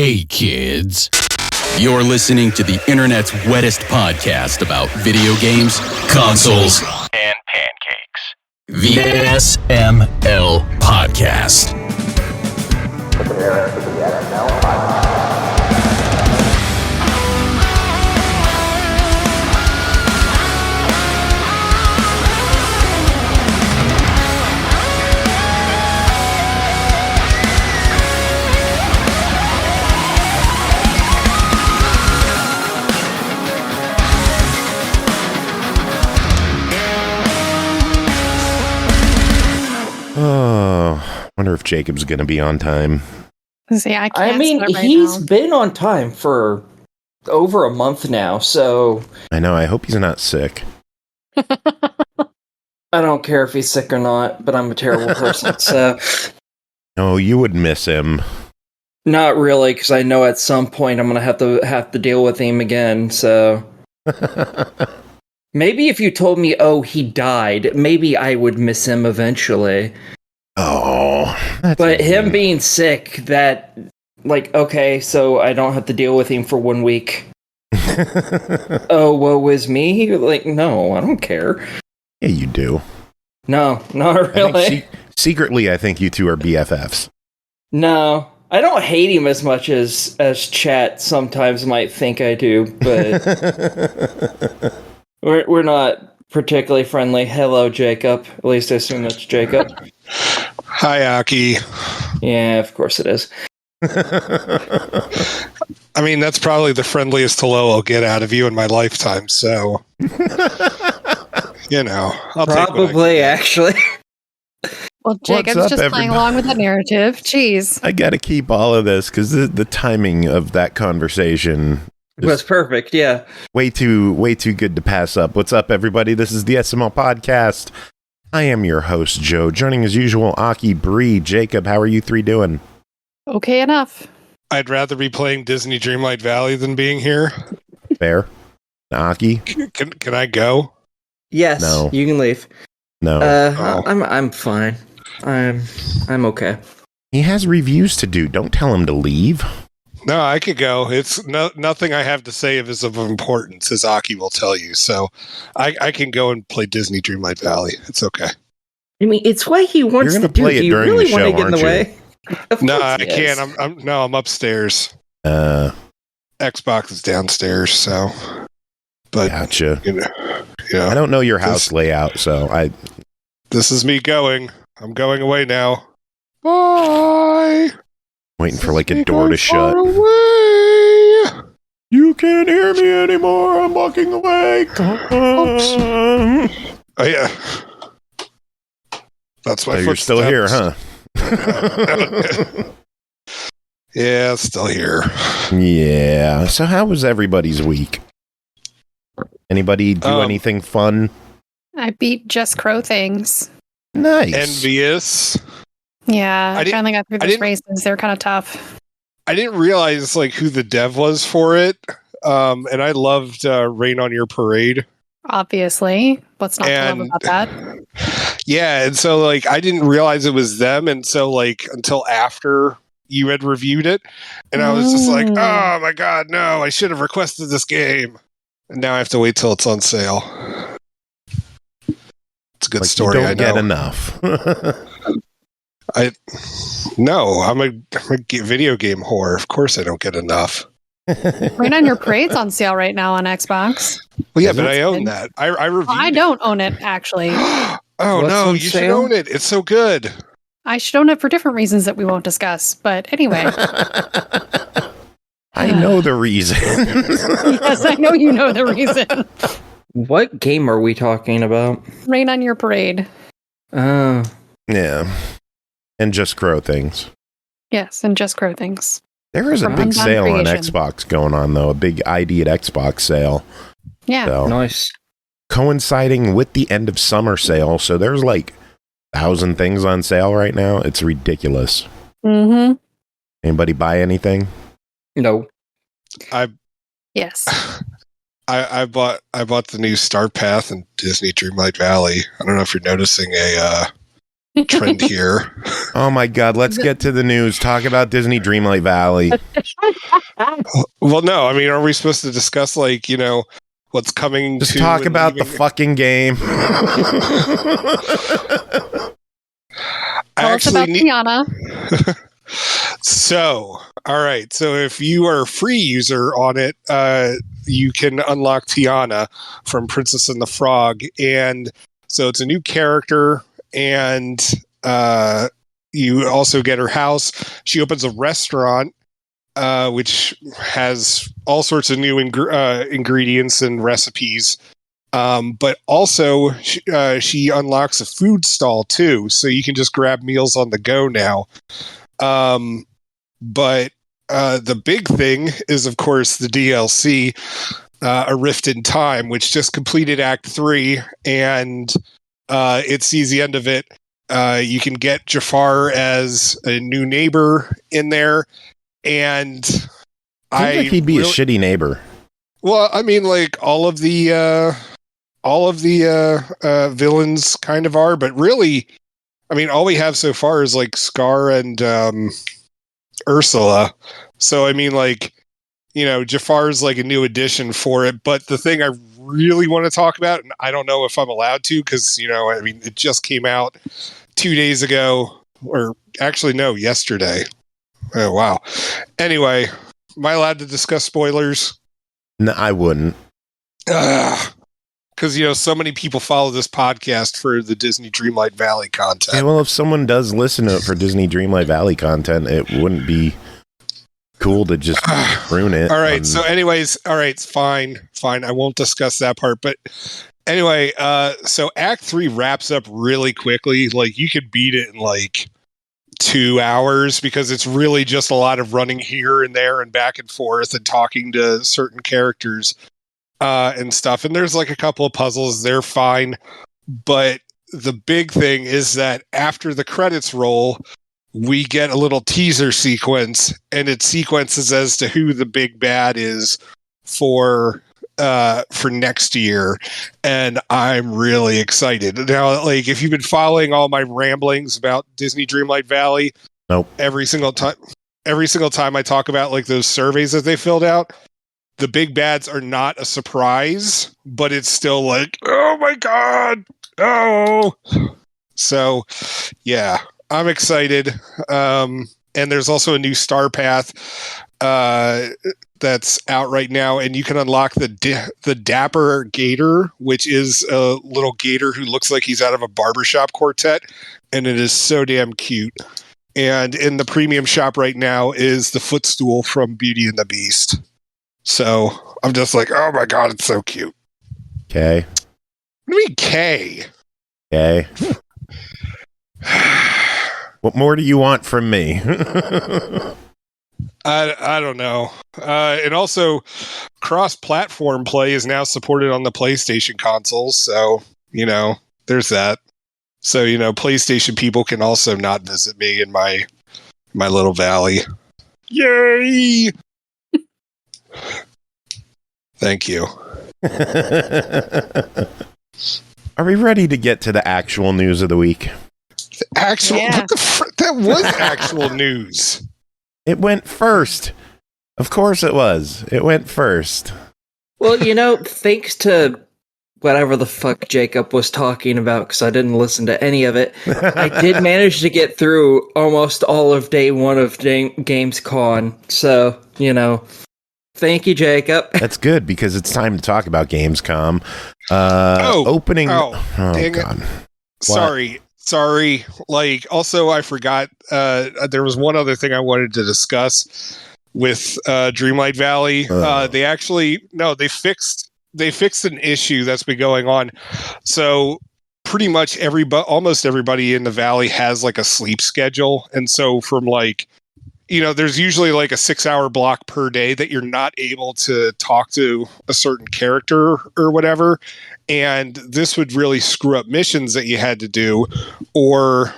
Hey kids, you're listening to the internet's wettest podcast about video games, consoles, and pancakes. The SML Podcast. Prepare for the SML Podcast. Oh, wonder if Jacob's going to be on time. See, I mean, he's been on time for over a month now, so... I know, I hope he's not sick. I don't care if he's sick or not, but I'm a terrible person, so... No, you would miss him. Not really, because I know at some point I'm going to have to deal with him again, so... Maybe if you told me, oh, he died, maybe I would miss him eventually. Oh, that's but amazing. him being sick, that, like, okay, so I don't have to deal with him for 1 week. Oh, woe is me? Like, no, I don't care. Yeah, you do. No, not really. Secretly, I think you two are BFFs. No, I don't hate him as much as chat sometimes might think I do, but... We're not particularly friendly. Hello, Jacob. At least I assume that's Jacob. Hi, Aki. Yeah, of course it is. I mean, that's probably the friendliest hello I'll get out of you in my lifetime, so... you know, I'll probably, actually. Well, Jacob's just playing along with the narrative. Jeez. I gotta keep all of this, because the timing of that conversation... It was perfect, yeah. Way too good to pass up. What's up, everybody? This is the SML Podcast. I am your host, Joe. Joining as usual, Aki, Bri, Jacob. How are you three doing? Okay enough. I'd rather be playing Disney Dreamlight Valley than being here. Fair. Aki? Can I go? Yes, no. You can leave. No. I'm fine. I'm okay. He has reviews to do. Don't tell him to leave. No, I could go. It's nothing I have to say is of importance, as Aki will tell you. So I can go and play Disney Dreamlight Valley. It's okay. I mean, it's what he wants to do. Play it do you during really the want show, to get in the way? No, I can't. I'm upstairs. Xbox is downstairs, so. But gotcha. You know, I don't know your house layout, so I. This is me going. I'm going away now. Bye. Waiting for like a door to shut. Away. You can't hear me anymore. I'm walking away. Oh yeah, that's my. So you're still here, huh? Yeah, still here. Yeah. So how was everybody's week? Anybody do anything fun? I beat Just Crow things. Nice. Envious. Yeah, I finally got through those races. They're kind of tough. I didn't realize like who the dev was for it, and I loved Rain on Your Parade. Obviously, what's not to love about that? Yeah, and so like I didn't realize it was them, and so like until after you had reviewed it, and I was just like, oh my god, no! I should have requested this game, and now I have to wait till it's on sale. It's a good story. You don't I know. get enough. I'm a video game whore. Of course I don't get enough. Rain on Your Parade's on sale right now on Xbox. Well, yeah, but I own that. I reviewed I don't own it, actually. Oh, What's no, you should own it. It's so good. I should own it for different reasons that we won't discuss. But anyway. I know the reason. Yes, I know you know the reason. What game are we talking about? Rain on Your Parade. Oh. Yeah. And Just Crow things. Yes, and Just Crow things. There is a big sale on Xbox going on, though. A big ID at Xbox sale. Yeah. So, nice. Coinciding with the end of summer sale. So there's like 1,000 things on sale right now. It's ridiculous. Mm-hmm. Anybody buy anything? No. Yes. I bought the new Star Path and Disney Dreamlight Valley. I don't know if you're noticing trend here. Oh my God, let's get to the news. Talk about Disney Dreamlight Valley. Well, no, I mean, are we supposed to discuss, like, you know, what's coming? Just talk about the fucking game. Tell us about Tiana. So, all right. So if you are a free user on it, you can unlock Tiana from Princess and the Frog. And so it's a new character, and you also get her house. She opens a restaurant, which has all sorts of new ingredients and recipes. But also she unlocks a food stall too, so you can just grab meals on the go now. But the big thing is, of course, the DLC, A Rift in Time, which just completed Act 3, and it sees the end of it. You can get Jafar as a new neighbor in there, and Seems like he'd be a shitty neighbor. Well, I mean, like all of the villains kind of are, but really, I mean, all we have so far is like Scar and Ursula. So I mean, like, you know, Jafar's like a new addition for it. But the thing I really want to talk about, and I don't know if I'm allowed to, because, you know, I mean, it just came out 2 days ago, or actually no, yesterday. Oh wow. Anyway, am I allowed to discuss spoilers? No, I wouldn't. Because, you know, so many people follow this podcast for the Disney Dreamlight Valley content. Yeah, well, if someone does listen to it for Disney Dreamlight Valley content, it wouldn't be cool to just ruin it. All right. So anyways, all right, fine. I won't discuss that part. But anyway, so Act 3 wraps up really quickly. Like, you could beat it in like 2 hours, because it's really just a lot of running here and there and back and forth and talking to certain characters and stuff. And there's like a couple of puzzles. They're fine. But the big thing is that after the credits roll, we get a little teaser sequence, and it sequences as to who the big bad is for next year, and I'm really excited. Now, like, if you've been following all my ramblings about Disney Dreamlight Valley, nope. Every single time I talk about like those surveys that they filled out, the big bads are not a surprise, but it's still like, oh my God, oh. So, yeah, I'm excited. And there's also a new Star Path that's out right now, and you can unlock the Dapper Gator, which is a little gator who looks like he's out of a barbershop quartet, and it is so damn cute. And in the premium shop right now is the footstool from Beauty and the Beast. So I'm just like, oh my God, it's so cute. Okay. What do you mean K? Okay. What more do you want from me? I don't know. And also, cross-platform play is now supported on the PlayStation consoles, so, you know, there's that. So, you know, PlayStation people can also not visit me in my little valley. Yay! Thank you. Are we ready to get to the actual news of the week? What the that was actual news. It went first. Of course it was. It went first. Well, you know, thanks to whatever the fuck Jacob was talking about, because I didn't listen to any of it, I did manage to get through almost all of day one of Gamescom. So, you know, thank you, Jacob. That's good, because it's time to talk about Gamescom. Opening. Oh, dang God. It. Sorry. Like, also, I forgot. There was one other thing I wanted to discuss with Dreamlight Valley. They fixed an issue that's been going on. So pretty much almost everybody in the valley has like a sleep schedule, and so from like, you know, there's usually like a 6-hour block per day that you're not able to talk to a certain character or whatever. And this would really screw up missions that you had to do, or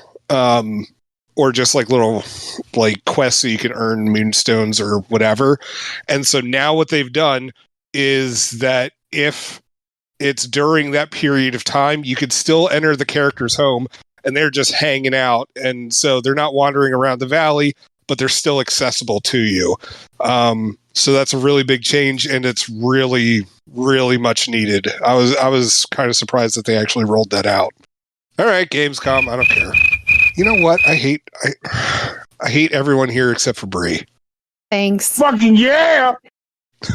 just like little like quests so you can earn moonstones or whatever. And so now what they've done is that if it's during that period of time, you could still enter the character's home, and they're just hanging out. And so they're not wandering around the valley, but they're still accessible to you. So that's a really big change, and it's really, really much needed. I was kind of surprised that they actually rolled that out. All right, Gamescom, I don't care. You know what? I hate everyone here except for Bri. Thanks. Fucking yeah!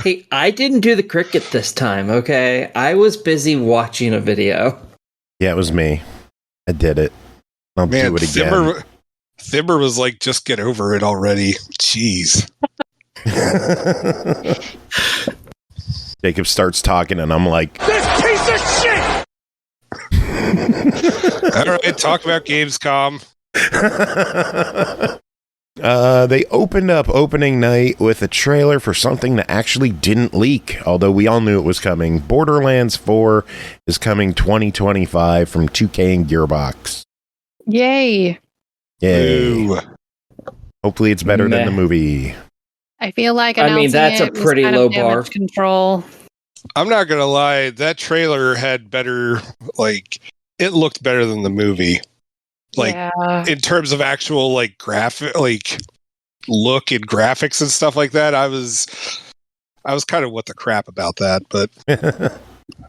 Hey, I didn't do the cricket this time, okay? I was busy watching a video. Yeah, it was me. I did it. I'll do it again. Thimber was like, just get over it already. Jeez. Jacob starts talking, and I'm like, this piece of shit! All right, talk about Gamescom. They opened up opening night with a trailer for something that actually didn't leak, although we all knew it was coming. Borderlands 4 is coming 2025 from 2K and Gearbox. Yay. Yay. Ooh. Hopefully it's better than the movie. I feel like that's a pretty low bar. Control. I'm not going to lie. That trailer had better, it looked better than the movie. In terms of actual, graphic, look and graphics and stuff like that, I was kind of what the crap about that, but...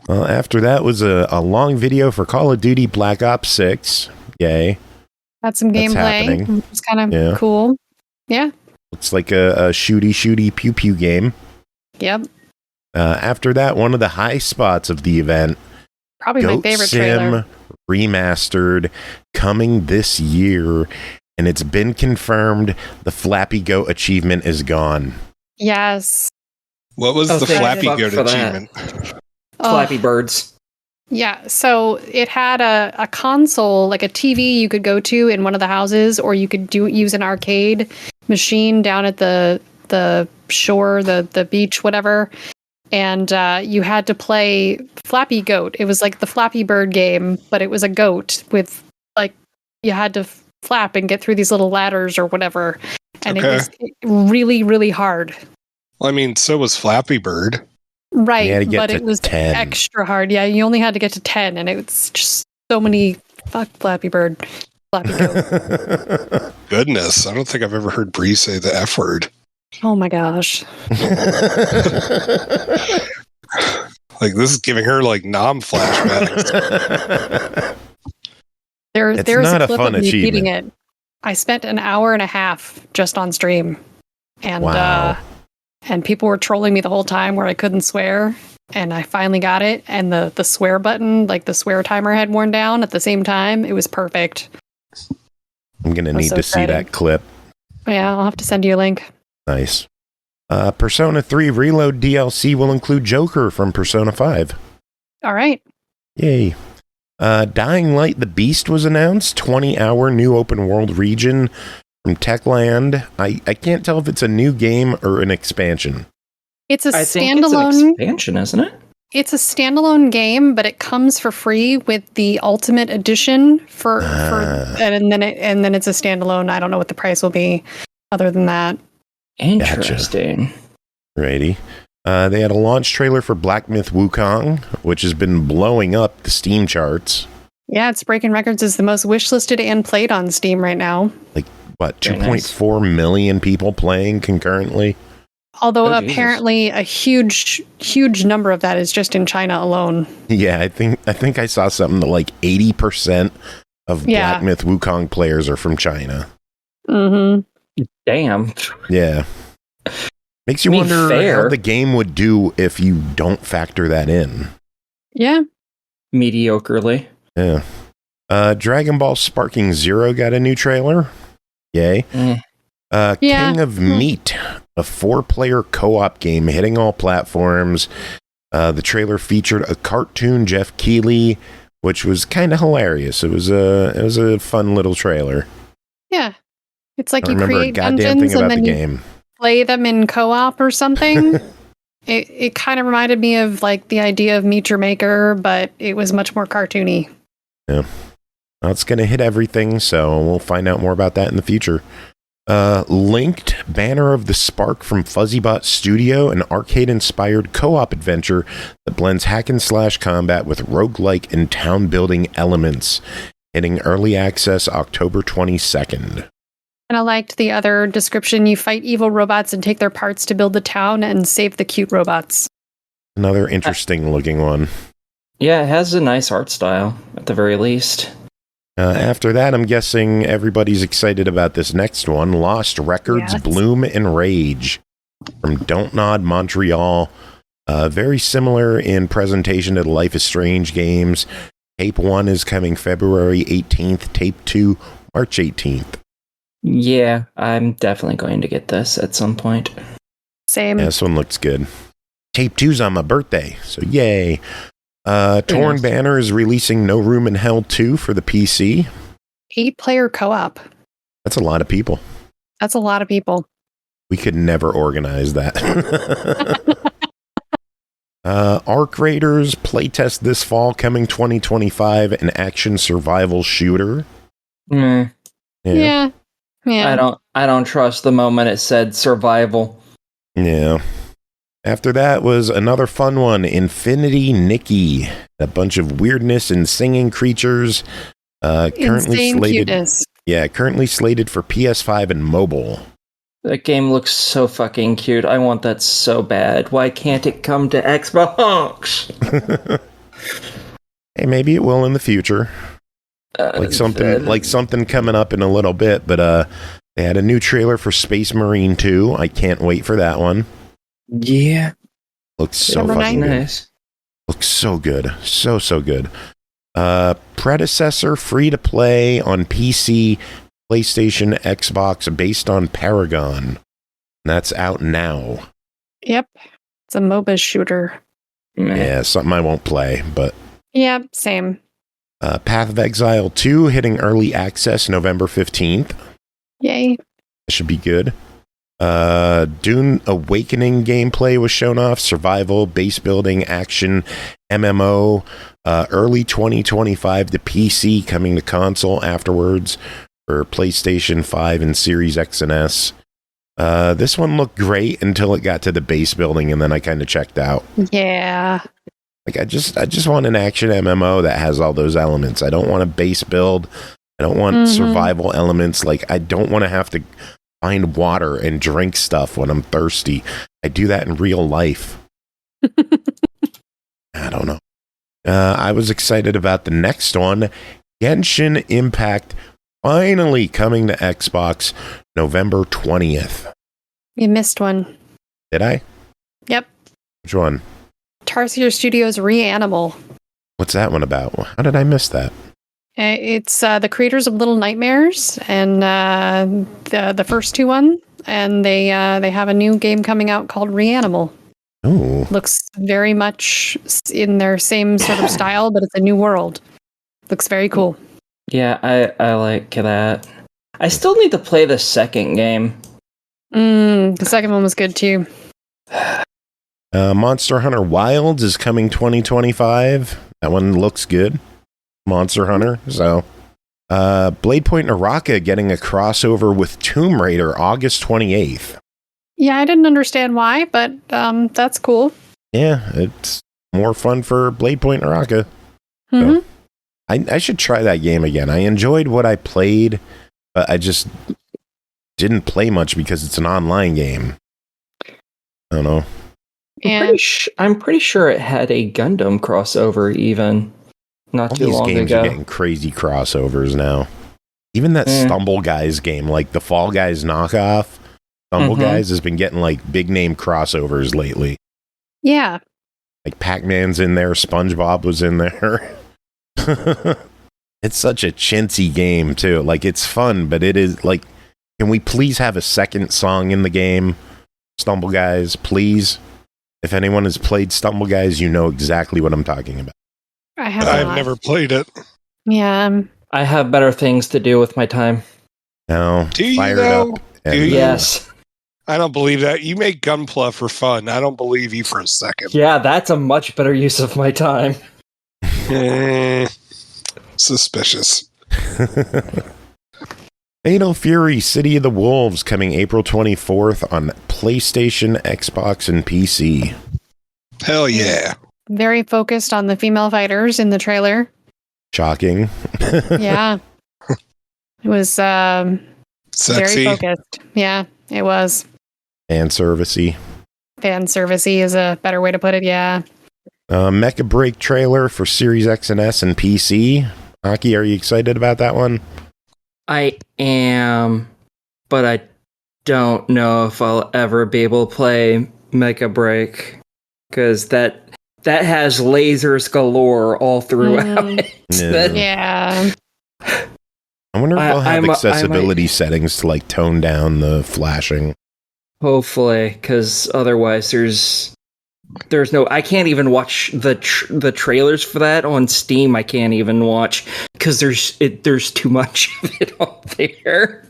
Well, after that was a long video for Call of Duty Black Ops 6. Yay. Had some gameplay. It's kind of cool. Yeah. Looks like a shooty pew pew game. Yep. After that, one of the high spots of the event, probably Goat my favorite Sim trailer. Remastered, coming this year, and it's been confirmed the Flappy Goat achievement is gone. Yes. What was the Flappy Goat achievement? Flappy Birds. Yeah, so it had a console, like a TV you could go to in one of the houses, or you could use an arcade machine down at the shore, the beach, whatever. And you had to play Flappy Goat. It was like the Flappy Bird game, but it was a goat with, you had to flap and get through these little ladders or whatever. And it was really, really hard. Well, I mean, so was Flappy Bird. Right, but it was 10. Extra hard. Yeah, you only had to get to 10, and it's just so many... Fuck Flappy Bird. Flappy Goat. Goodness, I don't think I've ever heard Bri say the F word. Oh my gosh. This is giving her, nom flashbacks. It's there's not a a clip fun of me achievement. beating it. I spent an hour and a half just on stream. And, wow. And people were trolling me the whole time where I couldn't swear. And I finally got it. And the swear button, the swear timer had worn down at the same time. It was perfect. I'm going to need to see that clip. Yeah, I'll have to send you a link. Nice. Persona 3 Reload DLC will include Joker from Persona 5. All right. Yay. Dying Light the Beast was announced. 20-hour new open world region from Techland. I can't tell if it's a new game or an expansion. It's a standalone. It's an expansion, isn't it? It's a standalone game, but it comes for free with the Ultimate Edition and then it's a standalone. I don't know what the price will be other than that. Interesting. Gotcha. Righty. They had a launch trailer for Black Myth Wukong, which has been blowing up the Steam charts. Yeah, it's breaking records as the most wishlisted and played on Steam right now. 2.4 million people playing concurrently? Although apparently a huge number of that is just in China alone. Yeah, I think I saw something that 80% of Black Myth Wukong players are from China. Mm-hmm. Damn. Yeah. Makes you wonder how the game would do if you don't factor that in. Yeah. Mediocrely. Yeah. Dragon Ball Sparking Zero got a new trailer. Yay. King of Meat, a 4-player co-op game hitting all platforms. The trailer featured a cartoon Jeff Keighley, which was kind of hilarious. It was a fun little trailer. Yeah. It's like you create a goddamn dungeons thing about and then the you game. Play them in co-op or something. It kind of reminded me of the idea of Meet Your Maker, but it was much more cartoony. Yeah. Well, it's going to hit everything, so we'll find out more about that in the future. Linked, Banner of the Spark from Fuzzybot Studio, an arcade-inspired co-op adventure that blends hack-and-slash combat with roguelike and town-building elements. hitting early access October 22nd. And I liked the other description. You fight evil robots and take their parts to build the town and save the cute robots. Another interesting looking one. Yeah, it has a nice art style, at the very least. After that, I'm guessing everybody's excited about this next one. Lost Records, Yes. Bloom and Rage from Don't Nod Montreal. Very similar in presentation to the Life is Strange games. Tape 1 is coming February 18th. Tape 2, March 18th. Yeah, I'm definitely going to get this at some point. Same. Yeah, this one looks good. Tape 2's on my birthday, so yay. Torn nice. Banner is releasing No Room in Hell 2 for the PC. 8-player co-op. That's a lot of people. That's a lot of people. We could never organize that. Arc Raiders playtest this fall, coming 2025, an action survival shooter. Meh. Yeah. I don't trust the moment it said survival. Yeah. After that was another fun one, Infinity Nikki. A bunch of weirdness and singing creatures. Currently Insane slated. cuteness. Yeah, currently slated for PS5 and mobile. That game looks so fucking cute. I want that so bad. Why can't it come to Xbox? Hey, maybe it will in the future. Like something coming up in a little bit, but they had a new trailer for Space Marine 2. I can't wait for that one. Yeah. Looks so Number fucking good. Nice. Looks so good. So good. Predecessor free to play on PC, PlayStation, Xbox based on Paragon. That's out now. Yep. It's a MOBA shooter. Meh. Yeah, something I won't play, but Yeah, same. Path of Exile 2 hitting early access November 15th. Yay. That should be good. Dune Awakening gameplay was shown off. Survival, base building, action, MMO. Early 2025 to PC, coming to console afterwards for PlayStation 5 and Series X and S. This one looked great until it got to the base building, and then I kind of checked out. Yeah. Like I just want an action MMO that has all those elements. I don't want a base build. I don't want survival elements. Like I don't want to have to find water and drink stuff when I'm thirsty. I do that in real life. I don't know. I was excited about the next one. Genshin Impact finally coming to Xbox November 20th. You missed one. Did I? Yep. Which one? Tarsier Studios Reanimal. What's that one about? How did I miss that? It's the creators of Little Nightmares and the first two one, and they have a new game coming out called Reanimal. Oh, Looks very much in their same sort of style, but it's a new world. Looks very cool. Yeah, I like that. I still need to play the second game. The second one was good too. Monster Hunter Wilds is coming 2025. That one looks good. Monster Hunter. So, Bladepoint Naraka getting a crossover with Tomb Raider August 28th. Yeah, I didn't understand why, but that's cool. Yeah, it's more fun for Bladepoint Naraka. Mm-hmm. So, I should try that game again. I enjoyed what I played, but I just didn't play much because it's an online game. I don't know. And I'm pretty sure it had a Gundam crossover even not All too these long games ago. are getting crazy crossovers now. Even that Stumble Guys game, like the Fall Guys knockoff, Stumble Guys has been getting like big name crossovers lately. yeah, Like Pac-Man's in there, SpongeBob was in there. It's such a chintzy game too. Like it's fun, but it is like, can we please have a second song in the game? Stumble Guys, please. If anyone has played Stumble Guys, you know exactly what I'm talking about. I have. I've never played it. Yeah. I have better things to do with my time. Now, Do you fire though? it up. Do you? Yes. I don't believe that. You make Gunpla for fun. I don't believe you for a second. Yeah, that's a much better use of my time. Suspicious. Fatal Fury City of the Wolves coming April 24th on PlayStation, Xbox, and PC. Hell yeah. Very focused on the female fighters in the trailer. Shocking. Yeah. It was very Sexy. focused. Yeah, it was. And servicey. Fan servicey is a better way to put it, yeah. Mecha Break trailer for Series X and S and PC. Aki, are you excited about that one? I am, but I don't know if I'll ever be able to play Mecha Break, because that has lasers galore all throughout it. Yeah. I wonder if they'll have accessibility settings to like tone down the flashing. Hopefully, because otherwise there's no. I can't even watch the trailers for that on Steam. I can't even watch because there's too much of it on there.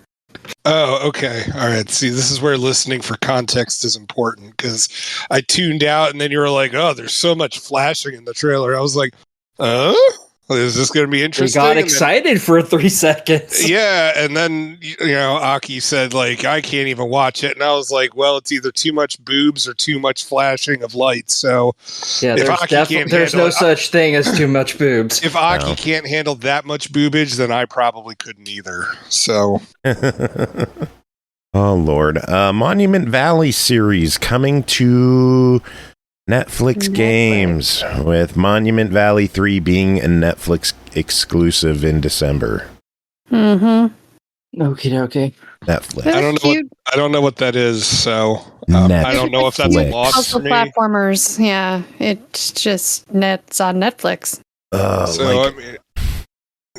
Oh, okay. All right. See, this is where listening for context is important, because I tuned out and then you were like, oh, there's so much flashing in the trailer. I was like, is this going to be interesting? We got excited for 3 seconds. Yeah. And then, Aki said, like, I can't even watch it. And I was like, well, it's either too much boobs or too much flashing of lights. So yeah, there's no such thing as too much boobs. If Aki can't handle that much boobage, then I probably couldn't either. So. Oh, Lord. Monument Valley series coming to Netflix games, with Monument Valley 3 being a Netflix exclusive in December. Mm-hmm. Okay. Netflix. I don't know what that is, so I don't know if that's a loss for me. Platformers, yeah. It's just it's on Netflix.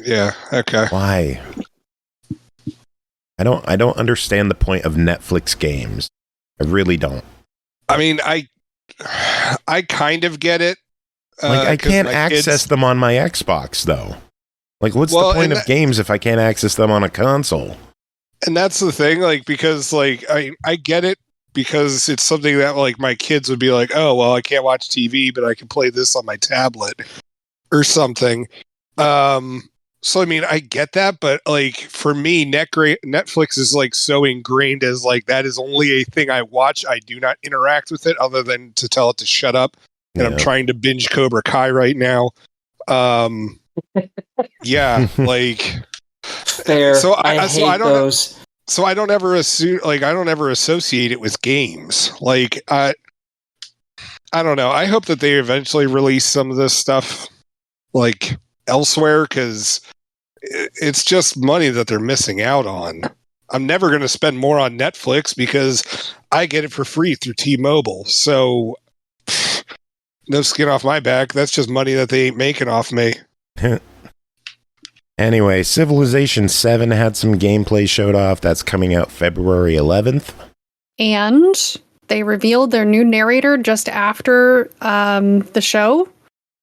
Yeah, okay. Why? I don't understand the point of Netflix games. I really don't. I mean, I kind of get it. I can't access them on my Xbox, though. Like, what's the point of games if I can't access them on a console? And that's the thing, like, because, like, I get it, because it's something that, like, my kids would be like, oh, well, I can't watch TV, but I can play this on my tablet or something. So, I mean, I get that, but, like, for me, Netflix is, like, so ingrained as, like, that is only a thing I watch. I do not interact with it other than to tell it to shut up. And I'm trying to binge Cobra Kai right now. Yeah, like... Fair. So I hate those. So I don't ever associate it with games. Like, I don't know. I hope that they eventually release some of this stuff, like, elsewhere, because it's just money that they're missing out on. I'm never going to spend more on Netflix because I get it for free through T-Mobile. So no skin off my back. That's just money that they ain't making off me. Anyway, Civilization 7 had some gameplay showed off. That's coming out February 11th. And they revealed their new narrator just after the show.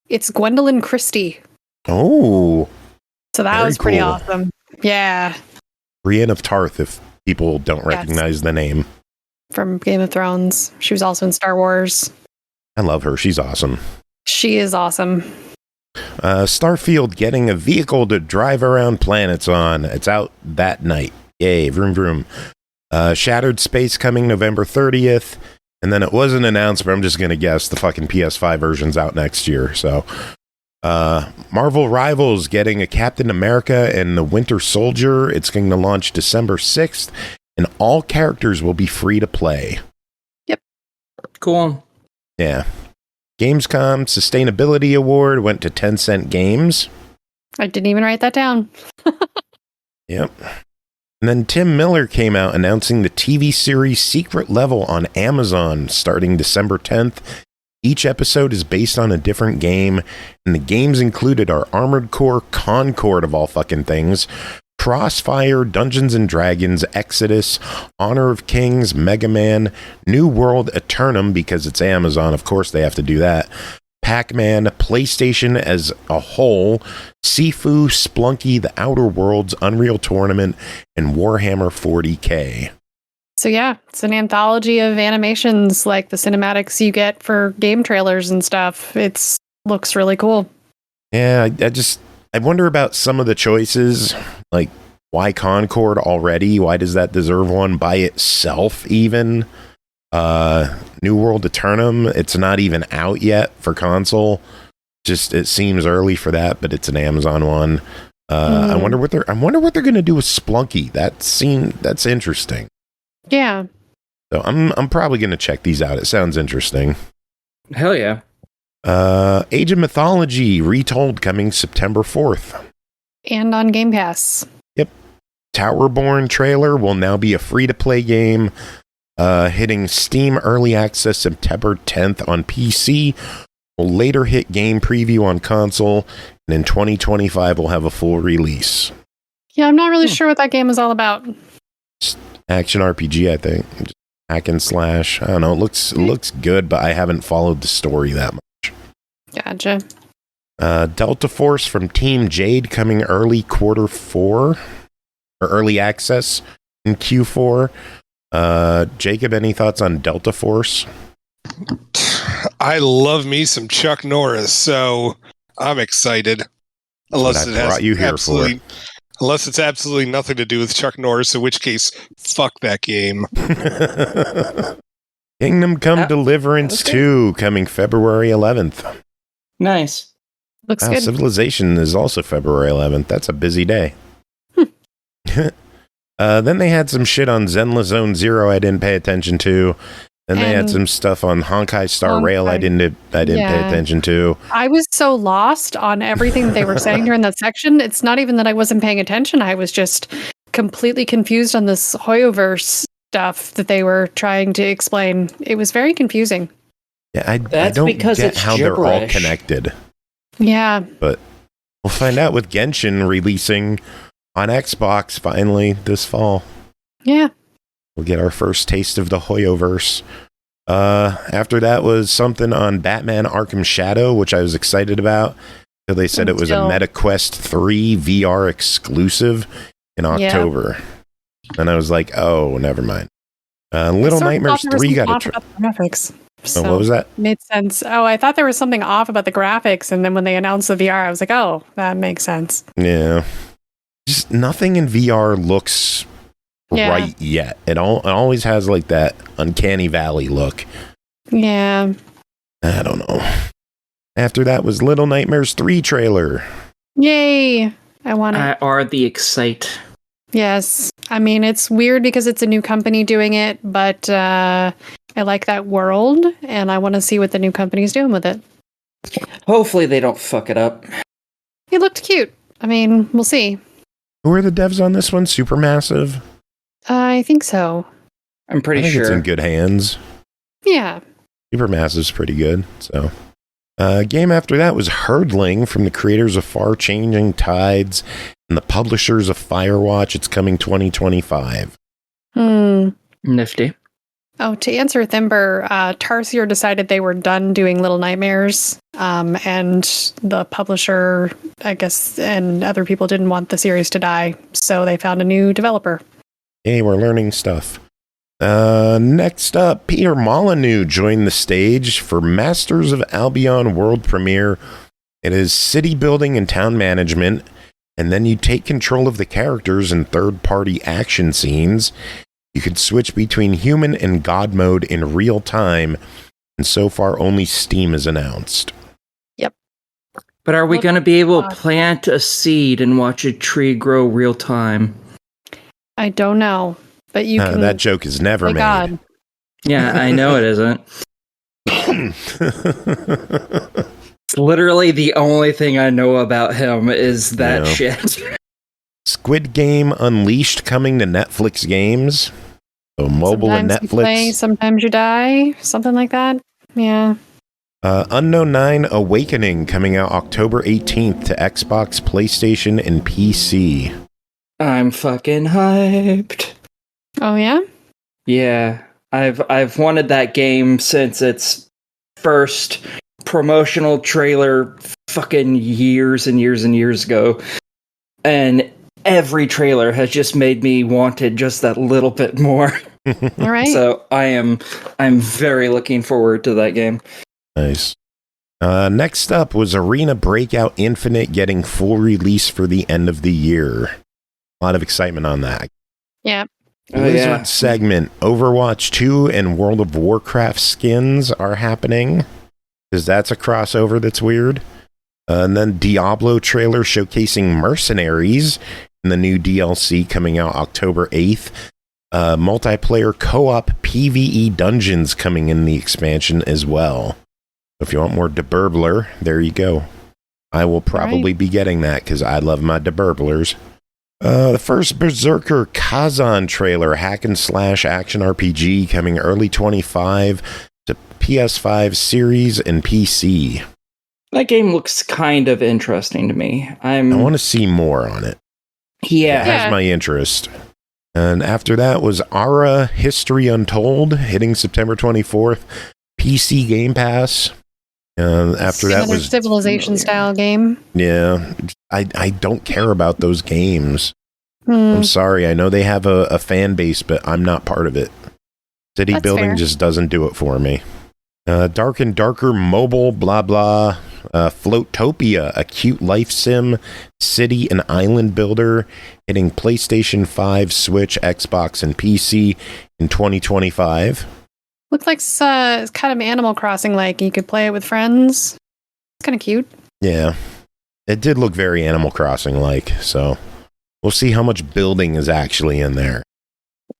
It's Gwendolyn Christie. Oh. So that was pretty awesome. Yeah. Brienne of Tarth, if people don't recognize the name. From Game of Thrones. She was also in Star Wars. I love her. She's awesome. She is awesome. Starfield getting a vehicle to drive around planets on. It's out that night. Yay, vroom vroom. Shattered Space coming November 30th. And then it wasn't announced, but I'm just going to guess the fucking PS5 version's out next year. So, Marvel Rivals getting a Captain America and the Winter Soldier. It's going to launch December 6th. And all characters will be free to play. Yep. Cool. Yeah. Gamescom Sustainability Award went to Tencent Games. I didn't even write that down. Yep. And then Tim Miller came out announcing the TV series Secret Level on Amazon starting December 10th. Each episode is based on a different game, and the games included are Armored Core Concord of all fucking things, Crossfire, Dungeons & Dragons, Exodus, Honor of Kings, Mega Man, New World Eternum, because it's Amazon, of course they have to do that, Pac-Man, PlayStation as a whole, Sifu, Splunky, The Outer Worlds, Unreal Tournament, and Warhammer 40K. So yeah, it's an anthology of animations like the cinematics you get for game trailers and stuff. It looks really cool. Yeah, I wonder about some of the choices, like why Concord already? Why does that deserve one by itself even? New World Eternum, it's not even out yet for console. Just it seems early for that, but it's an Amazon one. I wonder what they're going to do with Splunky. That's interesting. Yeah. So I'm probably going to check these out. It sounds interesting. Hell yeah. Age of Mythology Retold coming September 4th. And on Game Pass. Yep. Towerborn trailer will now be a free-to-play game, hitting Steam Early Access September 10th on PC. Will later hit game preview on console, and in 2025 will have a full release. Yeah, I'm not really sure what that game is all about. Just action RPG, I think. Just hack and slash. I don't know. It looks good, but I haven't followed the story that much. Gotcha. Delta Force from Team Jade coming early Q4 or early access in Q4. Jacob, any thoughts on Delta Force? I love me some Chuck Norris, so I'm excited. Unless it has unless it's absolutely nothing to do with Chuck Norris, in which case, fuck that game. Kingdom Come Deliverance 2 coming February 11th. Nice. Looks good. Civilization is also February 11th. That's a busy day. Then they had some shit on Zenless Zone Zero I didn't pay attention to. And they had some stuff on Honkai Star Rail I didn't pay attention to. I was so lost on everything that they were saying during that section. It's not even that I wasn't paying attention. I was just completely confused on this Hoyoverse stuff that they were trying to explain. It was very confusing. Yeah, I don't get how they're all connected. Yeah. But we'll find out with Genshin releasing on Xbox finally this fall. Yeah. We'll get our first taste of the Hoyoverse. After that was something on Batman Arkham Shadow, which I was excited about. So they said it was a MetaQuest 3 VR exclusive in October. And I was like, oh, never mind. Little Nightmares 3 got a graphics. So what was that? Made sense. Oh, I thought there was something off about the graphics. And then when they announced the VR, I was like, oh, that makes sense. Yeah. Just nothing in VR looks right yet. It always has like that uncanny valley look. Yeah. I don't know. After that was Little Nightmares 3 trailer. Yay. I want it. I are the excite. Yes. I mean, it's weird because it's a new company doing it, but I like that world and I want to see what the new company's doing with it. Hopefully they don't fuck it up. It looked cute. I mean, we'll see. Who are the devs on this one? Supermassive? I think so. I'm pretty sure it's in good hands. Yeah. Supermassive's pretty good. So, game after that was Herdling from the creators of Far Changing Tides and the publishers of Firewatch. It's coming 2025. Nifty. Oh, to answer Thimber, Tarsier decided they were done doing Little Nightmares, and the publisher, I guess, and other people didn't want the series to die, so they found a new developer. Hey, we're learning stuff. Next up, Peter Molyneux joined the stage for Masters of Albion world premiere. It is city building and town management, and then you take control of the characters in third-party action scenes. You can switch between human and god mode in real time, and so far only Steam is announced. Yep. But are we going to be able to plant a seed and watch a tree grow real time? I don't know, but you can. That joke is never made. God. Yeah, I know it isn't. It's literally the only thing I know about him is that shit. Squid Game Unleashed coming to Netflix games. So mobile sometimes and Netflix. You play, sometimes you die. Something like that. Yeah. Unknown 9 Awakening coming out October 18th to Xbox, PlayStation, and PC. I'm fucking hyped. Oh yeah? Yeah. I've wanted that game since its first promotional trailer fucking years and years and years ago. And every trailer has just made me want it just that little bit more. All right. So I'm very looking forward to that game. Nice. Next up was Arena Breakout Infinite getting full release for the end of the year. A lot of excitement on that. Yeah. Blizzard segment, Overwatch 2 and World of Warcraft skins are happening. Because that's a crossover that's weird. And then Diablo trailer showcasing Mercenaries in the new DLC coming out October 8th. Multiplayer co-op PvE dungeons coming in the expansion as well. If you want more DeBurbler, there you go. I will probably be getting that because I love my DeBurblers. The first Berserker Kazan trailer, hack and slash action RPG, coming early 25 to PS5 series and PC. That game looks kind of interesting to me. I want to see more on it. Yeah. It has my interest. And after that was Ara History Untold, hitting September 24th. PC Game Pass. After that was Civilization style game. Yeah. I don't care about those games. I'm sorry. I know they have a fan base, but I'm not part of it. City That's building fair. just doesn't do it for me. Dark and Darker Mobile, blah, blah. Floatopia, a cute life sim, city and island builder, hitting PlayStation 5, Switch, Xbox, and PC in 2025. Looks like it's kind of Animal Crossing like. You could play it with friends. It's kind of cute. Yeah. It did look very Animal Crossing like, so we'll see how much building is actually in there.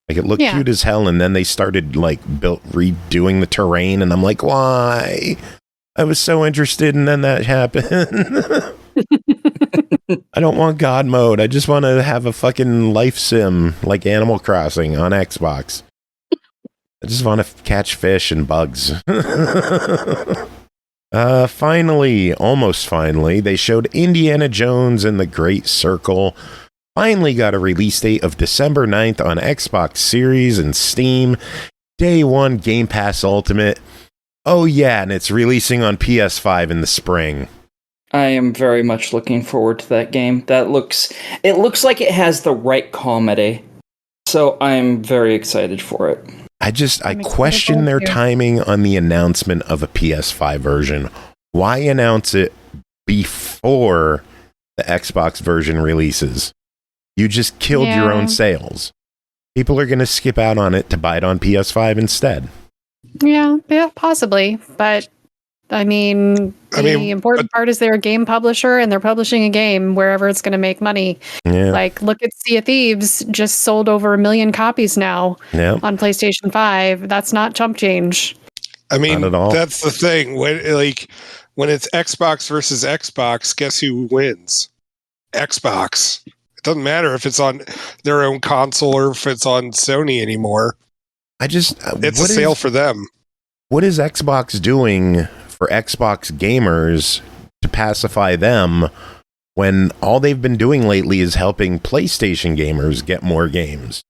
Like, it looked cute as hell, and then they started, like, redoing the terrain, and I'm like, why? I was so interested, and then that happened. I don't want God mode. I just want to have a fucking life sim like Animal Crossing on Xbox. I just want to catch fish and bugs. Finally, almost finally, they showed Indiana Jones and the Great Circle. Finally got a release date of December 9th on Xbox Series and Steam. Day 1 Game Pass Ultimate. Oh yeah, and it's releasing on PS5 in the spring. I am very much looking forward to that game. It looks like it has the right comedy. So I'm very excited for it. I question their timing on the announcement of a PS5 version. Why announce it before the Xbox version releases? You just killed your own sales. People are going to skip out on it to buy it on PS5 instead. Yeah, possibly. But, I mean, the important part is they're a game publisher, and they're publishing a game wherever it's going to make money. Yeah. Like, look at Sea of Thieves, just sold over 1 million copies now on PlayStation 5. That's not chump change. I mean, not at all. That's the thing. When it's Xbox versus Xbox, guess who wins? Xbox. It doesn't matter if it's on their own console or if it's on Sony anymore. It's a sale for them. What is Xbox doing for Xbox gamers to pacify them when all they've been doing lately is helping PlayStation gamers get more games?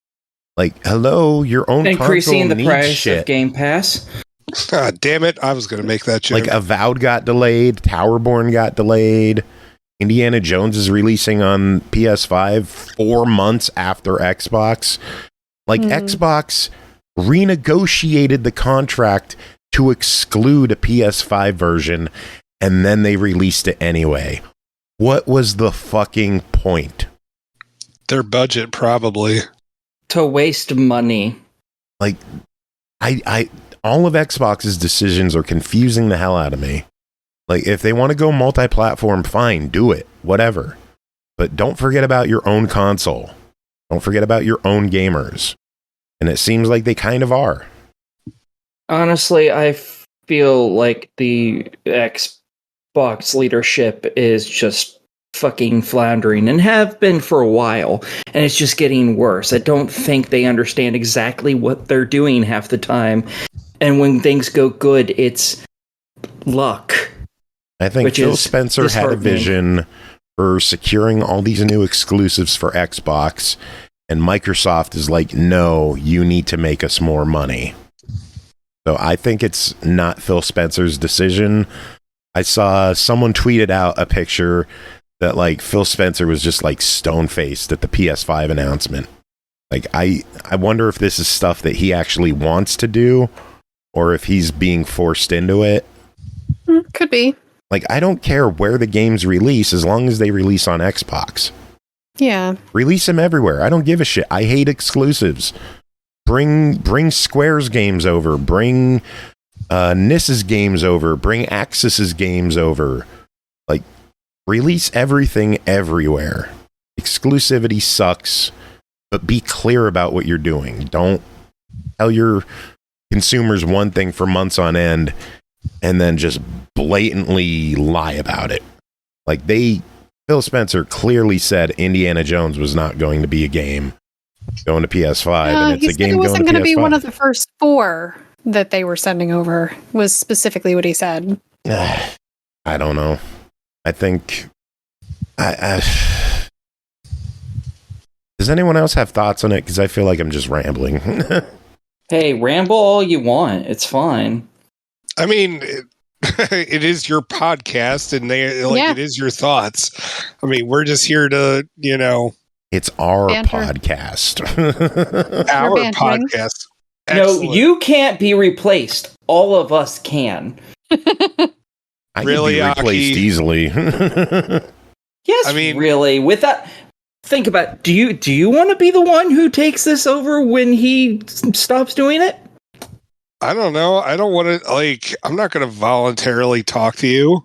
Like, hello, your own increasing console the price shit. of Game Pass. Damn it, I was going to make that joke. Like, Avowed got delayed, Towerborn got delayed, Indiana Jones is releasing on PS5 4 months after Xbox. Like, Xbox renegotiated the contract to exclude a PS5 version, and then they released it anyway. What was the fucking point? Their budget, probably. To waste money. Like, I all of Xbox's decisions are confusing the hell out of me. Like, if they want to go multi-platform, fine, do it, whatever. But don't forget about your own console. Don't forget about your own gamers. And it seems like they kind of are. Honestly, I feel like the Xbox leadership is just fucking floundering and have been for a while. And it's just getting worse. I don't think they understand exactly what they're doing half the time. And when things go good, it's luck. I think Phil Spencer had a vision for securing all these new exclusives for Xbox. And Microsoft is like, no, you need to make us more money. So I think it's not Phil Spencer's decision. I saw someone tweeted out a picture that like Phil Spencer was just like stone-faced at the PS5 announcement. Like, I wonder if this is stuff that he actually wants to do or if he's being forced into it. Could be. Like, I don't care where the games release as long as they release on Xbox. Yeah. Release them everywhere. I don't give a shit. I hate exclusives. Bring Square's games over. Bring NIS's games over. Bring Axis's games over. Like, Release everything everywhere. Exclusivity sucks, but be clear about what you're doing. Don't tell your consumers one thing for months on end and then just blatantly lie about it. Like Phil Spencer clearly said Indiana Jones was not going to be a game going to PS5, and it's a game going to PS5. He said it wasn't going to be one of the first 4 that they were sending over, was specifically what he said. I don't know. I think... does anyone else have thoughts on it? Because I feel like I'm just rambling. Hey, ramble all you want. It's fine. I mean, it is your podcast, and it is your thoughts. I mean, we're just here to, It's our banter. Podcast. Our podcast. Excellent. No, you can't be replaced. All of us can. I really, can be replaced easily. Yes, I mean, really. With that, think about. Do you want to be the one who takes this over when he stops doing it? I don't know. I don't want to. I'm not going to voluntarily talk to you.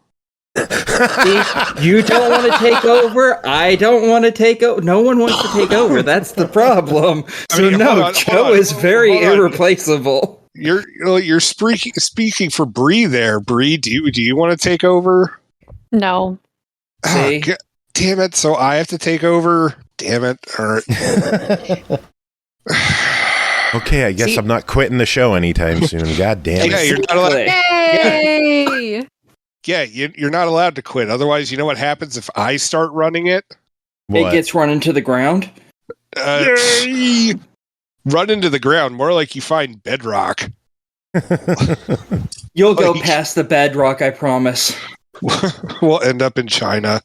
See, you don't want to take over. I don't want to take over. No one wants to take over. That's the problem. So Joe is very irreplaceable. You're speaking for Bri there. Bri, do you want to take over? No. See? Damn it! So I have to take over. Damn it! All right. Okay, I guess I'm not quitting the show anytime soon. God damn it! Yeah, you're not allowed. Yay! Yeah, you're not allowed to quit. Otherwise, you know what happens if I start running it? What? It gets run into the ground. Run into the ground. More like you find bedrock. You'll go past the bedrock, I promise. We'll end up in China.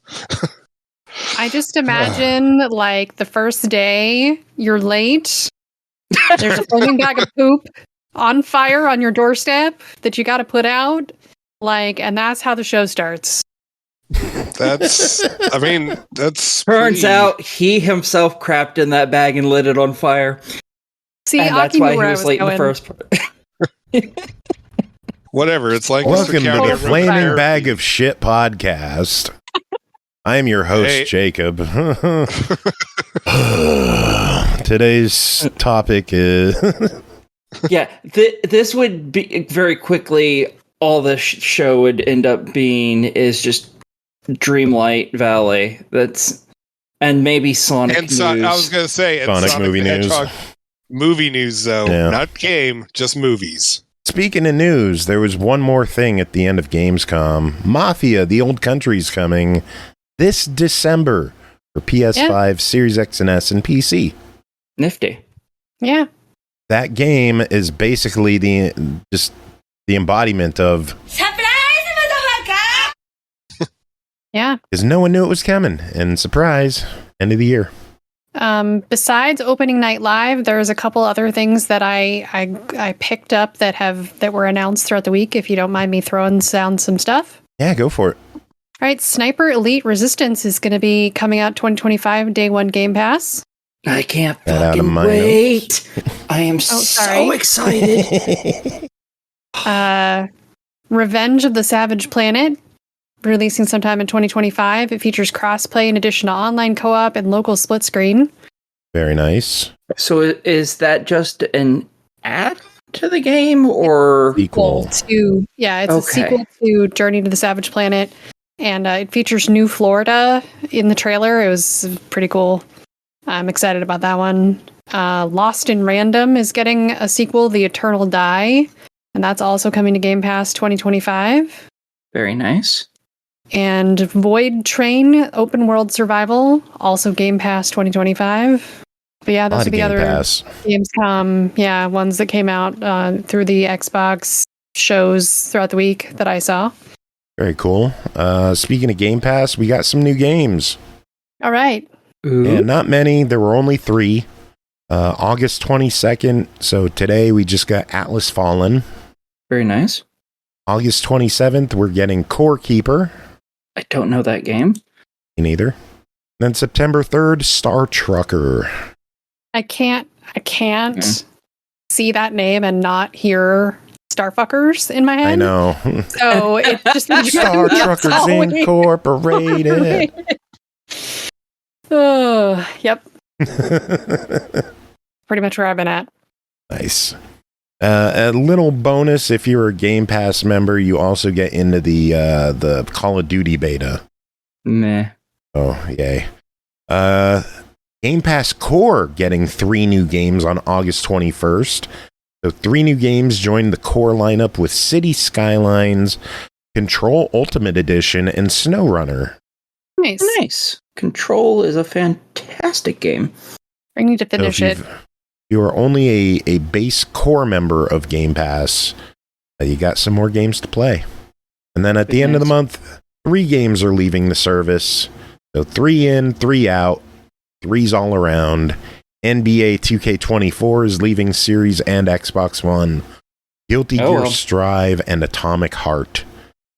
I just imagine, the first day, you're late. There's a flaming bag of poop on fire on your doorstep that you got to put out. And that's how the show starts. That's Turns out he himself crapped in that bag and lit it on fire. See, and that's why he was late in the first part. Whatever, it's like welcome to the Flaming Bag of Shit podcast. I am your host, Jacob. Today's topic is... this would be very quickly... all the show would end up being is just Dreamlight Valley. And maybe Sonic News. I was going to say Sonic movie news. Movie news, though. Yeah. Not game, just movies. Speaking of news, there was one more thing at the end of Gamescom. Mafia, the Old Country's coming this December for PS5, Series X and S, and PC. Nifty. Yeah. That game is basically the embodiment of surprise, motherfucker! Yeah. Because no one knew it was coming. And surprise, end of the year. Besides opening night live, there's a couple other things that I picked up that were announced throughout the week, if you don't mind me throwing down some stuff. Yeah, go for it. All right, Sniper Elite Resistance is going to be coming out 2025 Day 1 Game Pass. I can't fucking wait. I am so excited. Revenge of the Savage Planet, releasing sometime in 2025. It features crossplay in addition to online co-op and local split screen. Very nice. So is that just an add to the game or sequel to? Yeah, it's a sequel to Journey to the Savage Planet, and it features New Florida in the trailer. It was pretty cool. I'm excited about that one. Lost in Random is getting a sequel, The Eternal Die. And that's also coming to Game Pass 2025. Very nice. And Void Train Open World Survival, also Game Pass 2025. But yeah, those are the other Gamescom, ones that came out through the Xbox shows throughout the week that I saw. Very cool. Speaking of Game Pass, we got some new games. All right. Yeah, not many. There were only 3. August 22nd. So today we just got Atlas Fallen. Very nice. August 27th, we're getting Core Keeper. I don't know that game. Me neither. Then September 3rd, Star Trucker. I can't see that name and not hear Starfuckers in my head. I know. So it's just Star Truckers Incorporated. Oh, yep. Pretty much where I've been at. Nice. A little bonus, if you're a Game Pass member, you also get into the Call of Duty beta. Meh. Oh, yay. Game Pass Core getting 3 new games on August 21st. So 3 new games joined the core lineup with City Skylines, Control Ultimate Edition, and SnowRunner. Nice. Control is a fantastic game. I need to finish it. You are only a base core member of Game Pass. You got some more games to play. And then at the end of the month, 3 games are leaving the service. So 3 in, 3 out, 3's all around. NBA 2K24 is leaving Series and Xbox One. Guilty Gear Strive and Atomic Heart.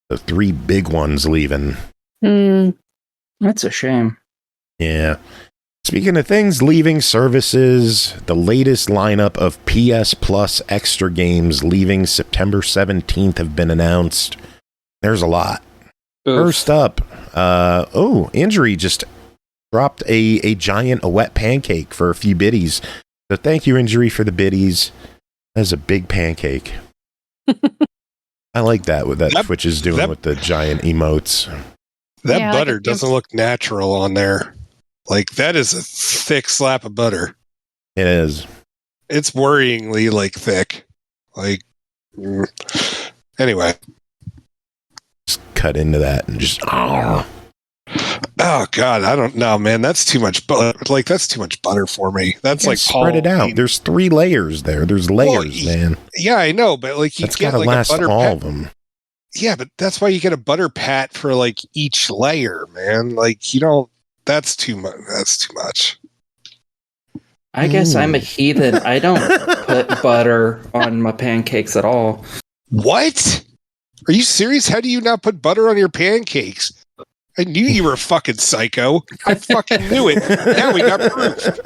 The 3 big ones leaving. That's a shame. Yeah. Speaking of things leaving services, the latest lineup of PS Plus extra games leaving September 17th have been announced. There's a lot. Oof. First up, Injury just dropped a wet pancake for a few biddies. So thank you, Injury, for the biddies. That's a big pancake. I like that with that Twitch is doing with the giant emotes. That butter doesn't look natural on there. Like, that is a thick slap of butter. It is. It's worryingly, thick. Anyway. Just cut into that and just... Oh, God, I don't know, man. That's too much butter. That's too much butter for me. That's spread it out. There's 3 layers there. There's layers, man. Yeah, I know, but you that's got to last all of them. Yeah, but that's why you get a butter pat for each layer, man. You don't... That's too much. That's too much. I guess I'm a heathen. I don't put butter on my pancakes at all. What? Are you serious? How do you not put butter on your pancakes? I knew you were a fucking psycho. I fucking knew it. Now we got proof.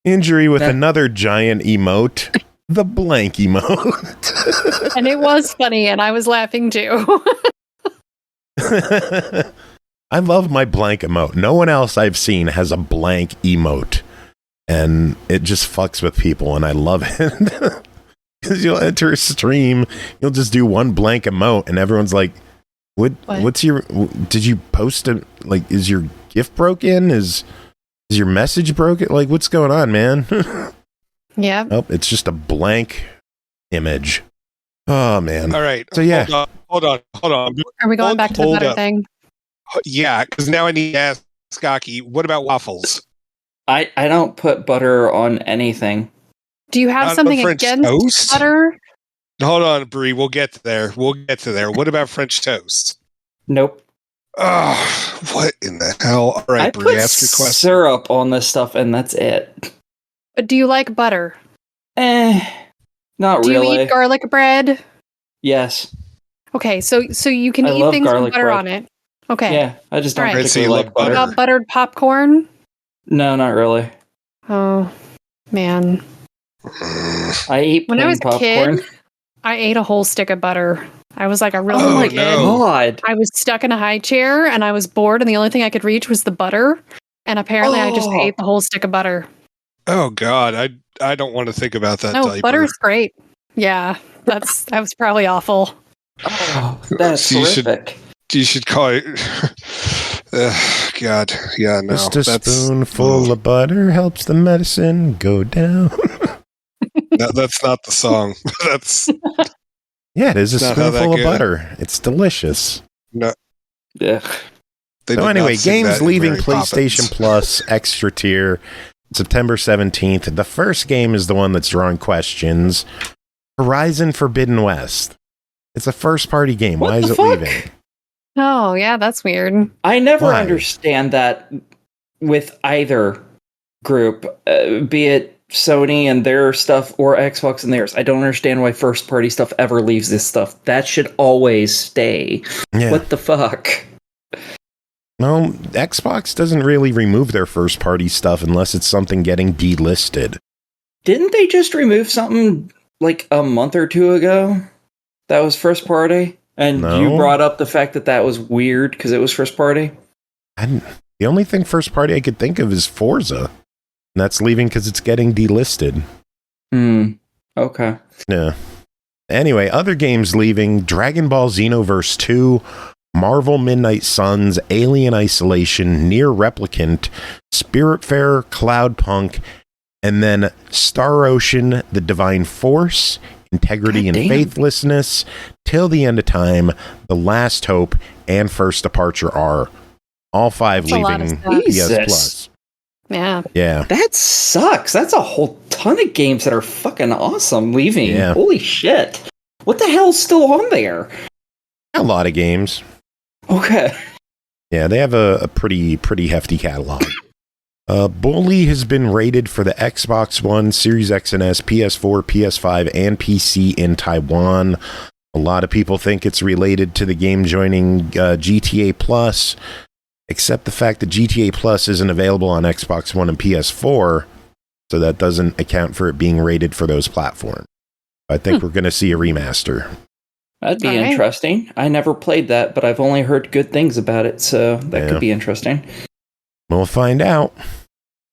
Injury with another giant emote. The blank emote. And it was funny, and I was laughing too. I love my blank emote. No one else I've seen has a blank emote. And it just fucks with people, and I love it. Because you'll enter a stream, you'll just do one blank emote, and everyone's like, what's your... Did you post a... is your GIF broken? Is your message broken? What's going on, man? Yeah. Oh, it's just a blank image. Oh, man. All right. So, yeah. Hold on. Are we going back to the butter thing? Yeah, because now I need to ask Skocky, what about waffles? I don't put butter on anything. Do you have something against toast? Butter? Hold on, Bri. We'll get to there. What about French toast? Nope. Oh, what in the hell? All right, Bri, ask your question. Syrup on this stuff, and that's it. But do you like butter? Not really. Do you eat garlic bread? Yes. Okay, so you can eat things with butter on it. Okay. Yeah, I just don't particularly like butter. What about buttered popcorn? No, not really. Oh, man. I eat when I was popcorn. A kid, I ate a whole stick of butter. I was like a real kid. God. I was stuck in a high chair and I was bored, and the only thing I could reach was the butter. And apparently I just ate the whole stick of butter. Oh, God. I don't want to think about that. No, butter's great. Yeah, that was probably awful. Oh, that's horrific. You should call it... God. Yeah, no. Just a spoonful of butter helps the medicine go down. No, that's not the song. That's... Yeah, it is a spoonful of butter. It's delicious. No. Yeah. So anyway, games leaving PlayStation Plus extra tier September 17th. The first game is the one that's drawing questions. Horizon Forbidden West. It's a first-party game. Why is it leaving? Oh, yeah, that's weird. I never understand that with either group, be it Sony and their stuff or Xbox and theirs. I don't understand why first-party stuff ever leaves this stuff. That should always stay. Yeah. What the fuck? Well, Xbox doesn't really remove their first-party stuff unless it's something getting delisted. Didn't they just remove something like a month or two ago that was first party? And you brought up the fact that was weird because it was first party? The only thing first party I could think of is Forza. And that's leaving because it's getting delisted. Okay. Yeah. Anyway, other games leaving: Dragon Ball Xenoverse 2, Marvel Midnight Suns, Alien Isolation, Nier Replicant, Spiritfarer, Cloudpunk, and then Star Ocean, The Divine Force, Integrity and Faithlessness, Till the End of Time, The Last Hope, and First Departure are all 5 leaving PS Plus. Yeah. That sucks. That's a whole ton of games that are fucking awesome leaving. Yeah. Holy shit. What the hell's still on there? A lot of games. Okay. Yeah, they have a pretty hefty catalog. Bully has been rated for the Xbox One, Series X and S, PS4, PS5, and PC in Taiwan. A lot of people think it's related to the game joining GTA Plus, except the fact that GTA Plus isn't available on Xbox One and PS4, so that doesn't account for it being rated for those platforms. I think we're going to see a remaster. That'd be interesting. I never played that, but I've only heard good things about it, so that could be interesting. We'll find out.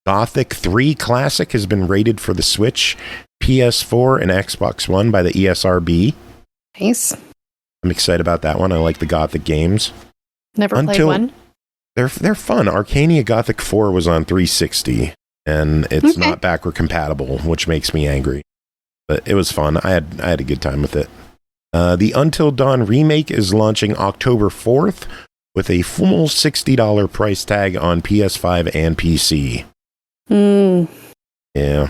Gothic 3 Classic has been rated for the Switch, PS4, and Xbox One by the ESRB. Nice. I'm excited about that one. I like the Gothic games. Never played one. They're fun. Arcania Gothic 4 was on 360, and it's not backward compatible, which makes me angry. But it was fun. I had a good time with it. The Until Dawn remake is launching October 4th with a full $60 price tag on PS5 and PC. Yeah.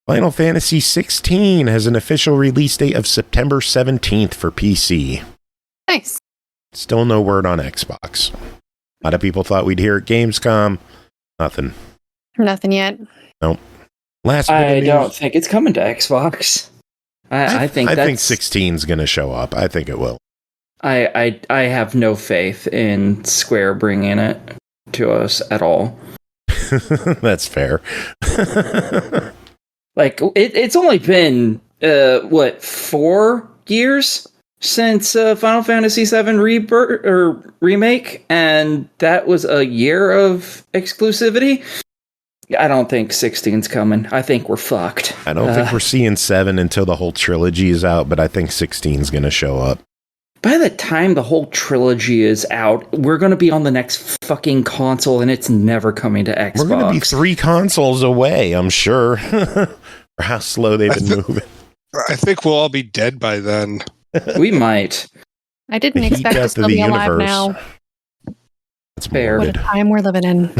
Final Fantasy 16 has an official release date of September 17th for PC. Nice. Still no word on Xbox. A lot of people thought we'd hear at Gamescom. Nothing. Nothing yet. Nope. I don't think it's coming to Xbox. I think 16's going to show up. I think it will. I have no faith in Square bringing it to us at all. That's fair. Like it's only been 4 years since Final Fantasy VII remake, and that was a year of exclusivity. I don't think 16's coming. I think we're fucked. I don't think we're seeing 7 until the whole trilogy is out, but I think 16's going to show up. By the time the whole trilogy is out, we're going to be on the next fucking console, and it's never coming to Xbox. We're going to be 3 consoles away, I'm sure. For how slow they've been moving. I think we'll all be dead by then. We might. I didn't expect us to be alive now. That's fair. What a time we're living in.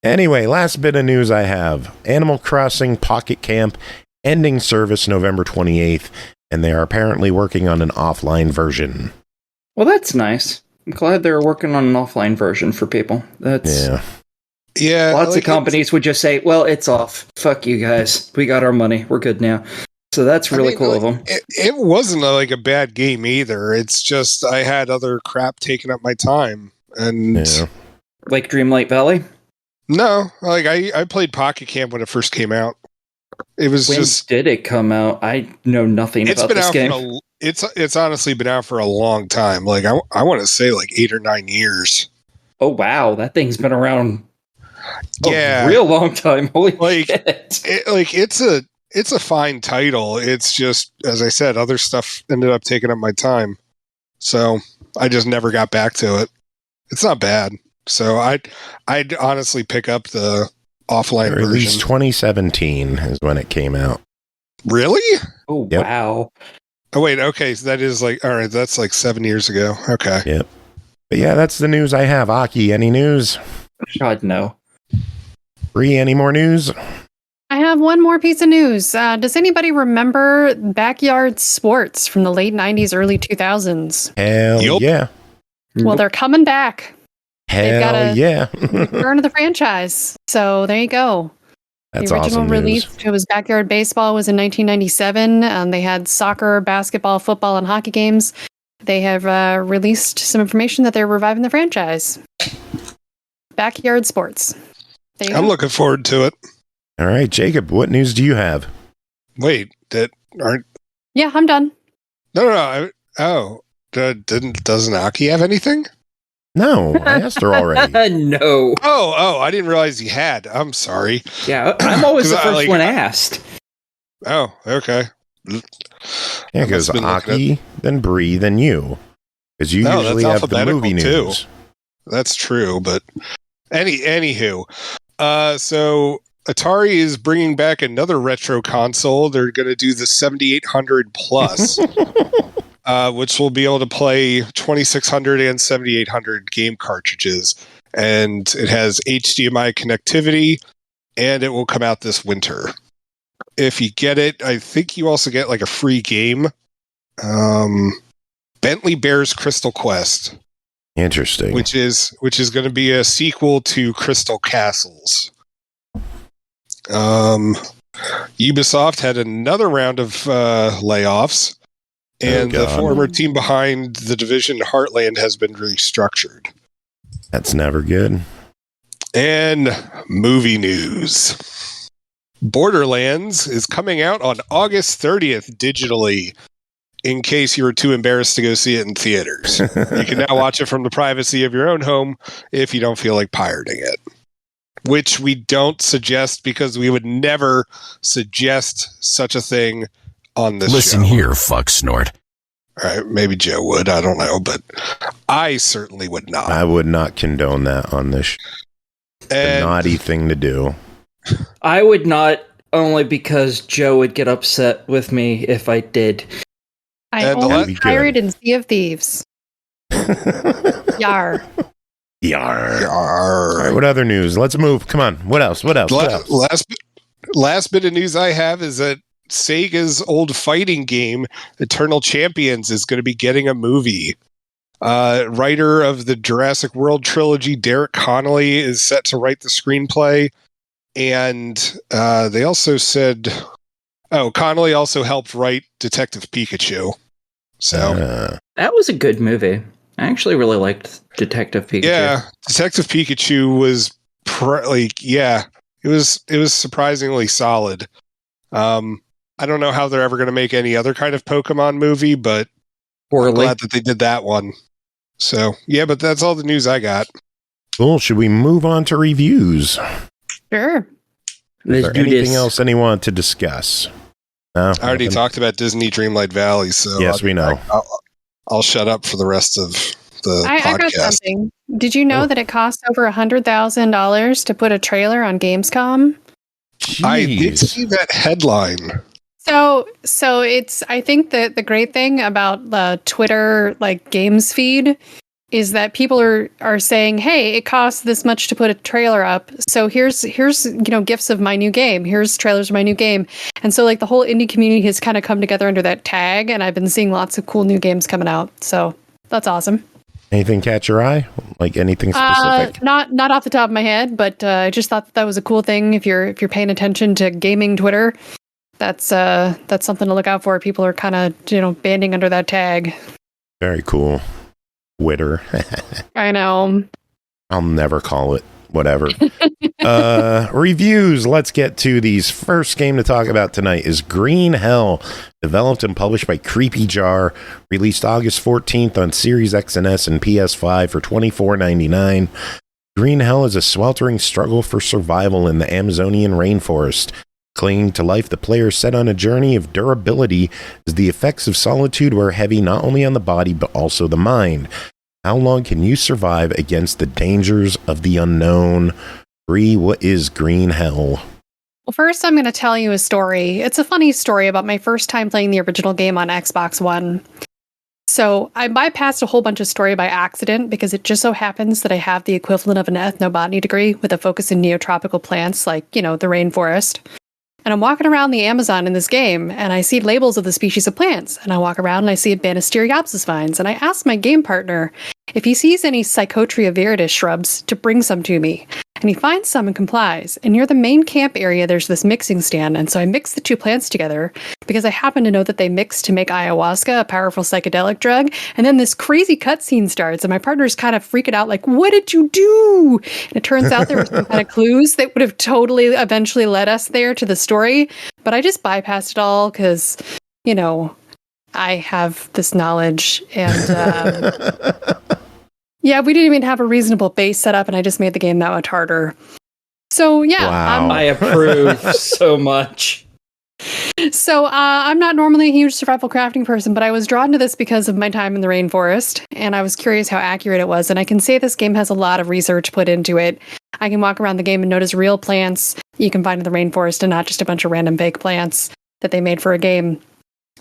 Anyway, last bit of news I have. Animal Crossing Pocket Camp ending service November 28th, and they are apparently working on an offline version. Well, that's nice. I'm glad they're working on an offline version for people. Yeah. Lots of companies would just say, well, it's off. Fuck you guys. We got our money. We're good now. So that's really cool of them. It wasn't a bad game either. It's just I had other crap taking up my time. And like Dreamlight Valley? No, I played Pocket Camp when it first came out. It was when did it come out? I know nothing about this game. It's honestly been out for a long time. I want to say 8 or 9 years. Oh wow, that thing's been around. Yeah, a real long time. Holy shit! It's a fine title. It's just, as I said, other stuff ended up taking up my time, so I just never got back to it. It's not bad. So I'd honestly pick up the offline version. Released 2017 is when it came out. Really? Oh, yep. Wow. Oh, wait. Okay. So that is all right. That's 7 years ago. Okay. Yep. But yeah, that's the news I have. Aki, any news? God, no. Bri, any more news? I have one more piece of news. Does anybody remember Backyard Sports from the late 90s, early 2000s? Hell yeah. Well, they're coming back. Hell yeah. Return of the franchise. So there you go. That's the original awesome release, news. it was Backyard Baseball, was in 1997. They had soccer, basketball, football, and hockey games. They have released some information that they're reviving the franchise. Backyard Sports. I'm looking forward to it. All right, Jacob, what news do you have? Wait, Yeah, I'm done. No. Doesn't Aki have anything? No, I asked her already. No. Oh, I didn't realize he had. I'm sorry. Yeah, I'm always the 'Cause first one asked. Oh, okay. Yeah, because Aki, then Bri, then you. Because you usually have the movie news. Too. That's true, but anywho. So Atari is bringing back another retro console. They're going to do the 7800 Plus, which will be able to play 2600 and 7800 game cartridges. And it has HDMI connectivity, and it will come out this winter. If you get it, I think you also get like a free game. Bentley Bears Crystal Quest. Interesting. Which is going to be a sequel to Crystal Castles. Ubisoft had another round of layoffs, and the former team behind the division Heartland has been restructured. That's never good. And movie news. Borderlands is coming out on August 30th digitally, in case you were too embarrassed to go see it in theaters. You can now watch it from the privacy of your own home if you don't feel like pirating it. Which we don't suggest, because we would never suggest such a thing on this Listen show. here, fuck snort. All right, maybe Joe would, I don't know, but I certainly would not. I would not condone that on this. A naughty thing to do. I would not, only because Joe would get upset with me if I did. I only pirate in Sea of Thieves. Yar. Yar. All right, what other news? Let's move. Come on. What else? Last bit of news I have is that Sega's old fighting game, Eternal Champions, is going to be getting a movie. Writer of the Jurassic World trilogy, Derek Connolly, is set to write the screenplay. And they also said... Oh, Connolly also helped write Detective Pikachu. So that was a good movie. I actually really liked Detective Pikachu. Yeah, Detective Pikachu was it was surprisingly solid. I don't know how they're ever going to make any other kind of Pokemon movie, but I'm glad that they did that one. So, yeah, but that's all the news I got. Cool. Should we move on to reviews? Sure. Is there anything else anyone wanted to discuss? No, I already talked about Disney Dreamlight Valley, so yes, we know. I'll shut up for the rest of the podcast. I got something. Did you know that it costs over $100,000 to put a trailer on Gamescom? Jeez. I did see that headline. So it's, I think that the great thing about the Twitter games feed is that people are saying, hey, it costs this much to put a trailer up. So here's gifts of my new game. Here's trailers of my new game. And so the whole indie community has kind of come together under that tag, and I've been seeing lots of cool new games coming out. So that's awesome. Anything catch your eye? Anything specific? Not off the top of my head, but I just thought that was a cool thing. If you're paying attention to gaming Twitter, that's something to look out for. People are kind of banding under that tag. Very cool. Twitter. I know. I'll never call it. Whatever. Reviews. Let's get to these. First game to talk about tonight is Green Hell, developed and published by Creepy Jar, released August 14th on Series X and S and PS5 for $24.99. Green Hell is a sweltering struggle for survival in the Amazonian rainforest. Clinging to life, the player is set on a journey of durability as the effects of solitude wear heavy not only on the body but also the mind. How long can you survive against the dangers of the unknown? Bri, what is Green Hell? Well, first I'm going to tell you a story. It's a funny story about my first time playing the original game on Xbox One. So I bypassed a whole bunch of story by accident because it just so happens that I have the equivalent of an ethnobotany degree with a focus in neotropical plants like, the rainforest. And I'm walking around the Amazon in this game, and I see labels of the species of plants. And I walk around and I see Banisteriopsis vines. And I ask my game partner if he sees any Psychotria viridis shrubs to bring some to me. And he finds some and complies. And near the main camp area, there's this mixing stand. And so I mix the two plants together because I happen to know that they mix to make ayahuasca, a powerful psychedelic drug. And then this crazy cutscene starts, and my partner's kind of freaking out, like, what did you do? And it turns out there were some kind of clues that would have totally eventually led us there to the story. But I just bypassed it all because, you know, I have this knowledge. And yeah, we didn't even have a reasonable base set up, and I just made the game that much harder. So, yeah. Wow. I approve so much. So, I'm not normally a huge survival crafting person, but I was drawn to this because of my time in the rainforest, and I was curious how accurate it was. And I can say this game has a lot of research put into it. I can walk around the game and notice real plants you can find in the rainforest and not just a bunch of random fake plants that they made for a game.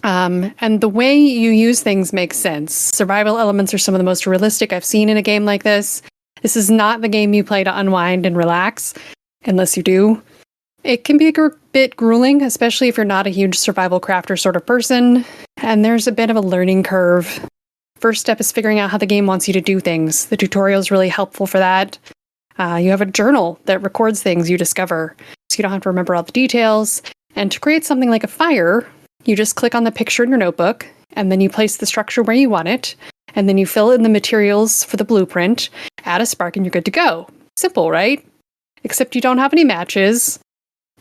And the way you use things makes sense. Survival elements are some of the most realistic I've seen in a game like this. This is not the game you play to unwind and relax, unless you do. It can be a bit grueling, especially if you're not a huge survival crafter sort of person, and there's a bit of a learning curve. First step is figuring out how the game wants you to do things. The tutorial is really helpful for that. You have a journal that records things you discover, so you don't have to remember all the details. And to create something like a fire, you just click on the picture in your notebook, and then you place the structure where you want it, and then you fill in the materials for the blueprint, add a spark, and you're good to go. Simple, right? Except you don't have any matches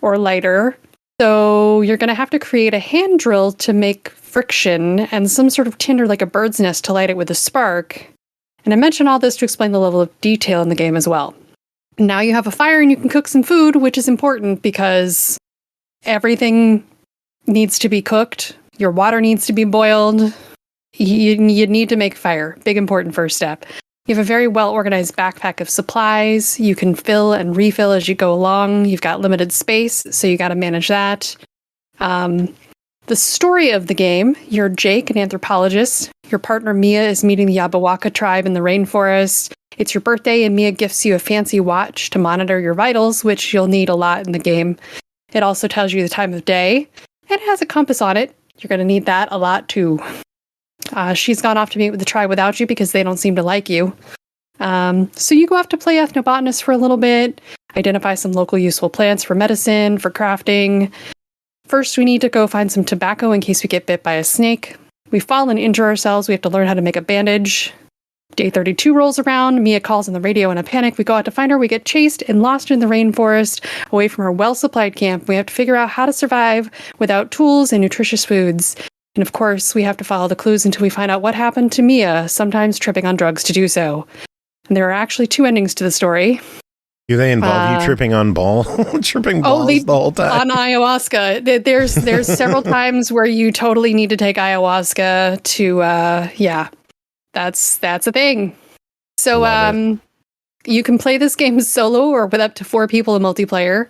or lighter, so you're going to have to create a hand drill to make friction and some sort of tinder like a bird's nest to light it with a spark. And I mention all this to explain the level of detail in the game as well. Now you have a fire and you can cook some food, which is important because everything needs to be cooked. Your water needs to be boiled. You need to make fire. Big important first step. You have a very well-organized backpack of supplies. You can fill and refill as you go along. You've got limited space, so you got to manage that. The story of the game, you're Jake, an anthropologist. Your partner Mia is meeting the Yabawaka tribe in the rainforest. It's your birthday, and Mia gifts you a fancy watch to monitor your vitals, which you'll need a lot in the game. It also tells you the time of day. It has a compass on it. You're going to need that a lot, too. She's gone off to meet with the tribe without you because they don't seem to like you. So you go off to play ethnobotanist for a little bit, identify some local useful plants for medicine, for crafting. First, we need to go find some tobacco in case we get bit by a snake. We fall and injure ourselves. We have to learn how to make a bandage. Day 32 rolls around. Mia calls on the radio in a panic. We go out to find her. We get chased and lost in the rainforest, away from our well-supplied camp. We have to figure out how to survive without tools and nutritious foods. And of course, we have to follow the clues until we find out what happened to Mia, sometimes tripping on drugs to do so. And there are actually two endings to the story. Do they involve you tripping on tripping balls the whole time? On ayahuasca. There's several times where you totally need to take ayahuasca to, that's a thing. So, you can play this game solo or with up to 4 people in multiplayer.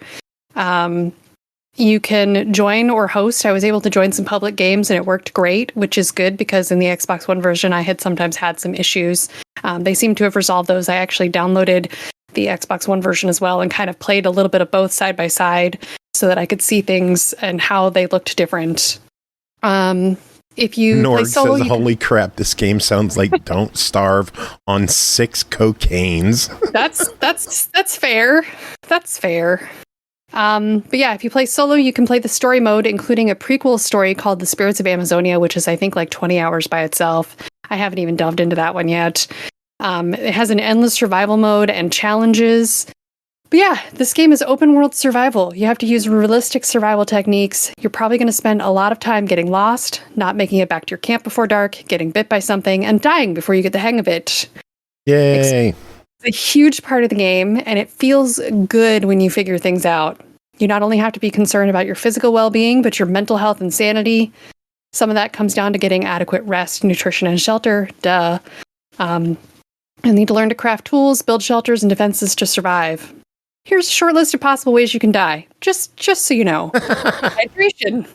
You can join or host. I was able to join some public games and it worked great, which is good because in the Xbox One version, I had sometimes had some issues. They seem to have resolved those. I actually downloaded the Xbox One version as well and kind of played a little bit of both side by side so that I could see things and how they looked different. If you Nord play solo, says, holy crap, this game sounds like Don't Starve on 6 cocaines. That's fair. That's fair. But yeah, if you play solo, you can play the story mode, including a prequel story called The Spirits of Amazonia, which is, I think, like 20 hours by itself. I haven't even delved into that one yet. It has an endless survival mode and challenges. But yeah, this game is open world survival. You have to use realistic survival techniques. You're probably going to spend a lot of time getting lost, not making it back to your camp before dark, getting bit by something, and dying before you get the hang of it. Yay! It's a huge part of the game, and it feels good when you figure things out. You not only have to be concerned about your physical well-being, but your mental health and sanity. Some of that comes down to getting adequate rest, nutrition, and shelter. Duh. You'll need to learn to craft tools, build shelters, and defenses to survive. Here's a short list of possible ways you can die, just so you know. Hydration,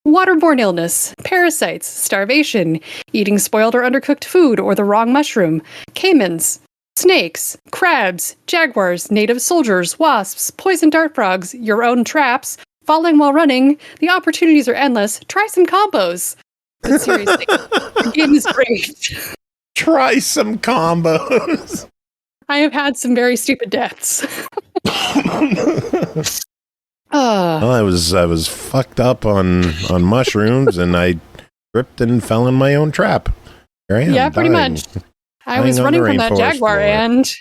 waterborne illness, parasites, starvation, eating spoiled or undercooked food or the wrong mushroom, caimans, snakes, crabs, jaguars, native soldiers, wasps, poison dart frogs, your own traps, falling while running. The opportunities are endless. Try some combos. But seriously, the game is great. Try some combos. I have had some very stupid deaths. Well, I was fucked up on mushrooms, and I tripped and fell in my own trap. Here I am, yeah, pretty dying. much. I was running from that jaguar, floor. and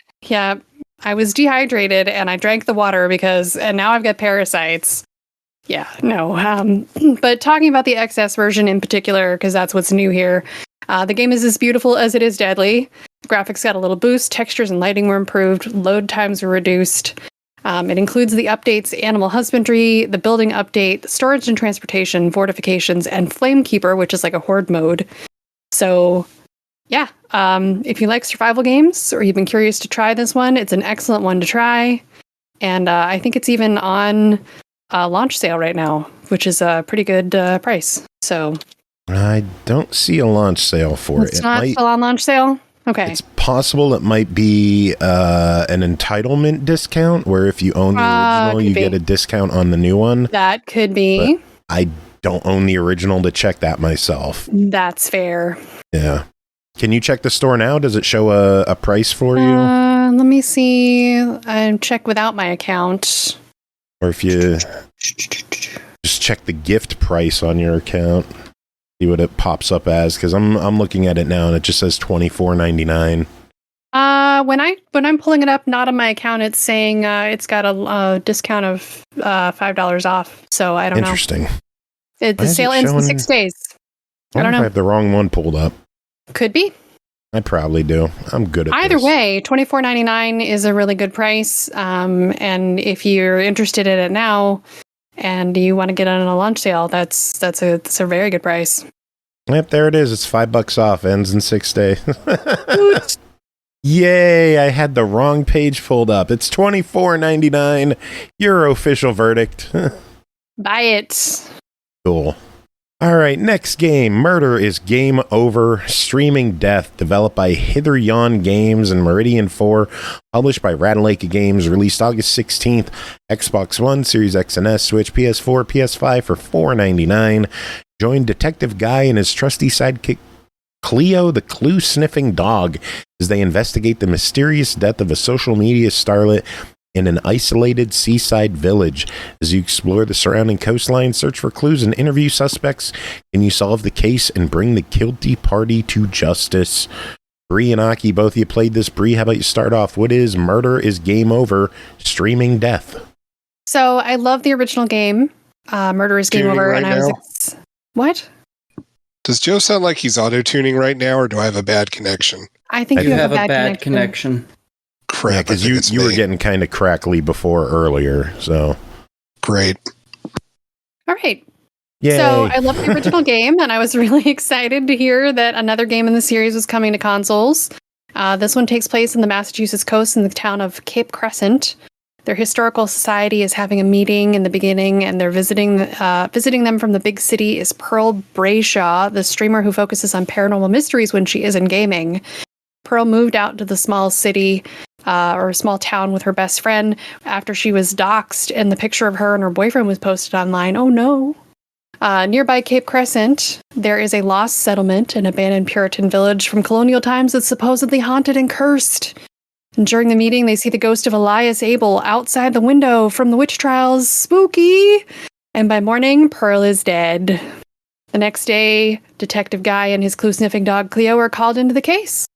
I was dehydrated, and I drank the water and now I've got parasites. Yeah, no. But talking about the XS version in particular, because that's what's new here. The game is as beautiful as it is deadly. Graphics got a little boost, textures and lighting were improved, load times were reduced. It includes the updates Animal Husbandry, the building update, storage and transportation, fortifications, and Flamekeeper, which is like a horde mode. So, yeah, if you like survival games or you've been curious to try this one, it's an excellent one to try. And I think it's even on launch sale right now, which is a pretty good price. So I don't see a launch sale for it. It's not still on launch sale? Okay. It's possible it might be an entitlement discount where if you own the original, you get a discount on the new one. That could be. But I don't own the original to check that myself. That's fair. Yeah. Can you check the store now? Does it show a price for you? Let me see. I check without my account. Or if you just check the gift price on your account. See what it pops up as, because I'm looking at it now and it just says $24.99. When I'm pulling it up, not on my account, it's saying it's got a discount of $5 off. So I don't know. Interesting. The sale ends in 6 days. I don't know. I have the wrong one pulled up. Could be. I probably do. I'm good at Either this. way, $24.99 is a really good price. And if you're interested in it now, and you want to get on a launch sale, that's a very good price. Yep, there it is. It's $5 off. Ends in 6 days. Yay! I had the wrong page pulled up. It's $24.99. Your official verdict. Buy it. Cool. All right, next game. Murder is Game Over. Streaming Death. Developed by HitherYon Games and Meridian 4. Published by Ratalaika Games. Released August 16th. Xbox One, Series X and S, Switch, PS4, PS5 for $4.99. Join Detective Guy and his trusty sidekick Cleo, the clue-sniffing dog, as they investigate the mysterious death of a social media starlet in an isolated seaside village. As you explore the surrounding coastline, search for clues and interview suspects, can you solve the case and bring the guilty party to justice? Bri and Aki, both of you played this. Bri, how about you start off? What is Murder is Game Over, Streaming Death? So I love the original game, Murder is Game Over, right and I was now? what? Does Joe sound like he's auto-tuning right now, or do I have a bad connection? I think you have a bad connection. Crap, because you were getting kind of crackly before earlier, so. Great. All right. Yay. So I love the original game, and I was really excited to hear that another game in the series was coming to consoles. This one takes place in the Massachusetts coast in the town of Cape Crescent. Their historical society is having a meeting in the beginning, and they're visiting them from the big city is Pearl Brayshaw, the streamer who focuses on paranormal mysteries when she isn't gaming. Pearl moved out to the small city or a small town with her best friend after she was doxxed, and the picture of her and her boyfriend was posted online. Oh no. Nearby Cape Crescent, there is a lost settlement, an abandoned Puritan village from colonial times that's supposedly haunted and cursed. And during the meeting, they see the ghost of Elias Abel outside the window from the witch trials. Spooky! And by morning, Pearl is dead. The next day, Detective Guy and his clue-sniffing dog Cleo are called into the case.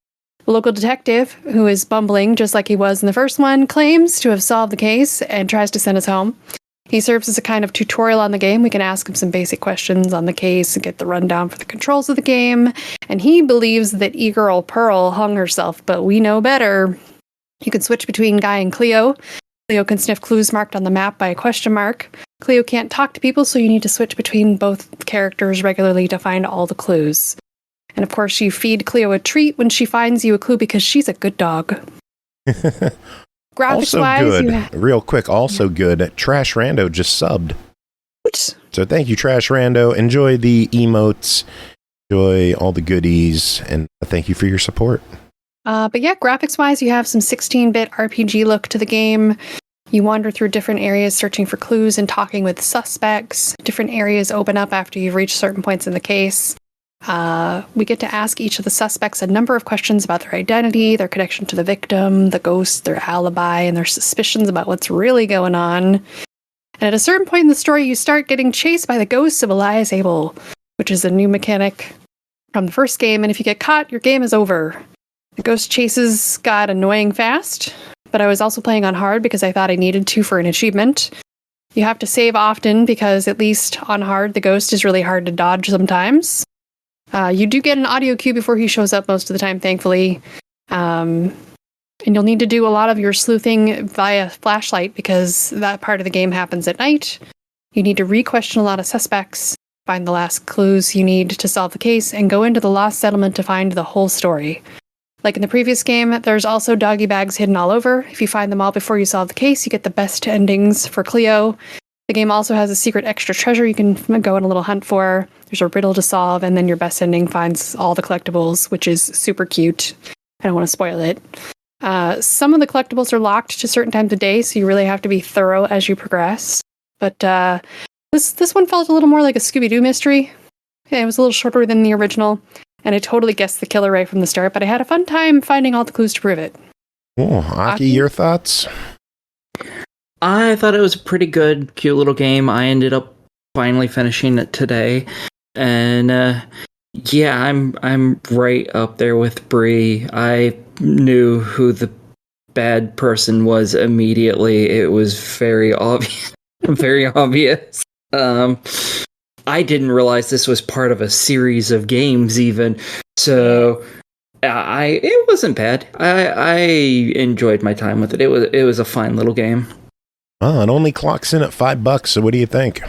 The local detective, who is bumbling just like he was in the first one, claims to have solved the case and tries to send us home. He serves as a kind of tutorial on the game. We can ask him some basic questions on the case and get the rundown for the controls of the game. And he believes that e-girl Pearl hung herself, but we know better. You can switch between Guy and Cleo. Cleo can sniff clues marked on the map by a question mark. Cleo can't talk to people, so you need to switch between both characters regularly to find all the clues. And of course, you feed Cleo a treat when she finds you a clue because she's a good dog. Graphics-wise, also good. Real quick, also good. Trash Rando just subbed. Oops. So thank you, Trash Rando. Enjoy the emotes. Enjoy all the goodies. And thank you for your support. But yeah, graphics-wise, you have some 16-bit RPG look to the game. You wander through different areas searching for clues and talking with suspects. Different areas open up after you've reached certain points in the case. We get to ask each of the suspects a number of questions about their identity, their connection to the victim, the ghost, their alibi, and their suspicions about what's really going on. And at a certain point in the story, you start getting chased by the ghost of Elias Abel, which is a new mechanic from the first game, and if you get caught, your game is over. The ghost chases got annoying fast, but I was also playing on hard because I thought I needed to for an achievement. You have to save often because, at least on hard, the ghost is really hard to dodge sometimes. You do get an audio cue before he shows up most of the time, thankfully. And you'll need to do a lot of your sleuthing via flashlight because that part of the game happens at night. You need to re-question a lot of suspects, find the last clues you need to solve the case, and go into the lost settlement to find the whole story. Like in the previous game, there's also doggy bags hidden all over. If you find them all before you solve the case, you get the best endings for Cleo. The game also has a secret extra treasure you can go on a little hunt for. There's a riddle to solve, and then your best ending finds all the collectibles, which is super cute. I don't want to spoil it. Some of the collectibles are locked to certain times of day, so you really have to be thorough as you progress. But this one felt a little more like a Scooby-Doo mystery. It was a little shorter than the original, and I totally guessed the killer right from the start, but I had a fun time finding all the clues to prove it. Oh, Aki, your thoughts? I thought it was a pretty good, cute little game. I ended up finally finishing it today, and yeah, I'm right up there with Bri. I knew who the bad person was immediately. It was very obvious. Very obvious. I didn't realize this was part of a series of games, even. So, it wasn't bad. I enjoyed my time with it. It was a fine little game. Well, it only clocks in at $5, so what do you think?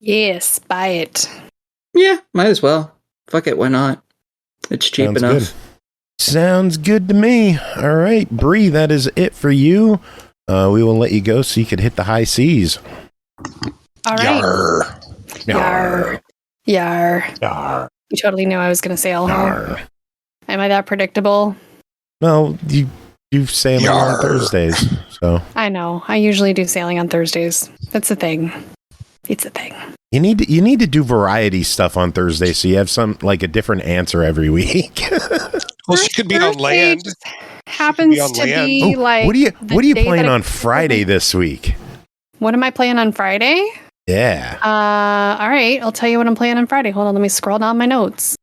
Yes, buy it. Yeah, might as well. Fuck it, why not? It's cheap Sounds enough. Good. Sounds good to me. All right, Bri, that is it for you. We will let you go so you can hit the high seas. All right. Yarr. Yarr. Yarr. Yarr. You totally knew I was going to say alcohol. Am I that predictable? No, you sailing on Thursdays, so. I know. I usually do sailing on Thursdays. That's a thing. It's a thing. You need to do variety stuff on Thursday so you have a different answer every week. Well, she could be on land. Happens to be like. What are you playing on Friday this week? What am I playing on Friday? Yeah. All right. I'll tell you what I'm playing on Friday. Hold on. Let me scroll down my notes.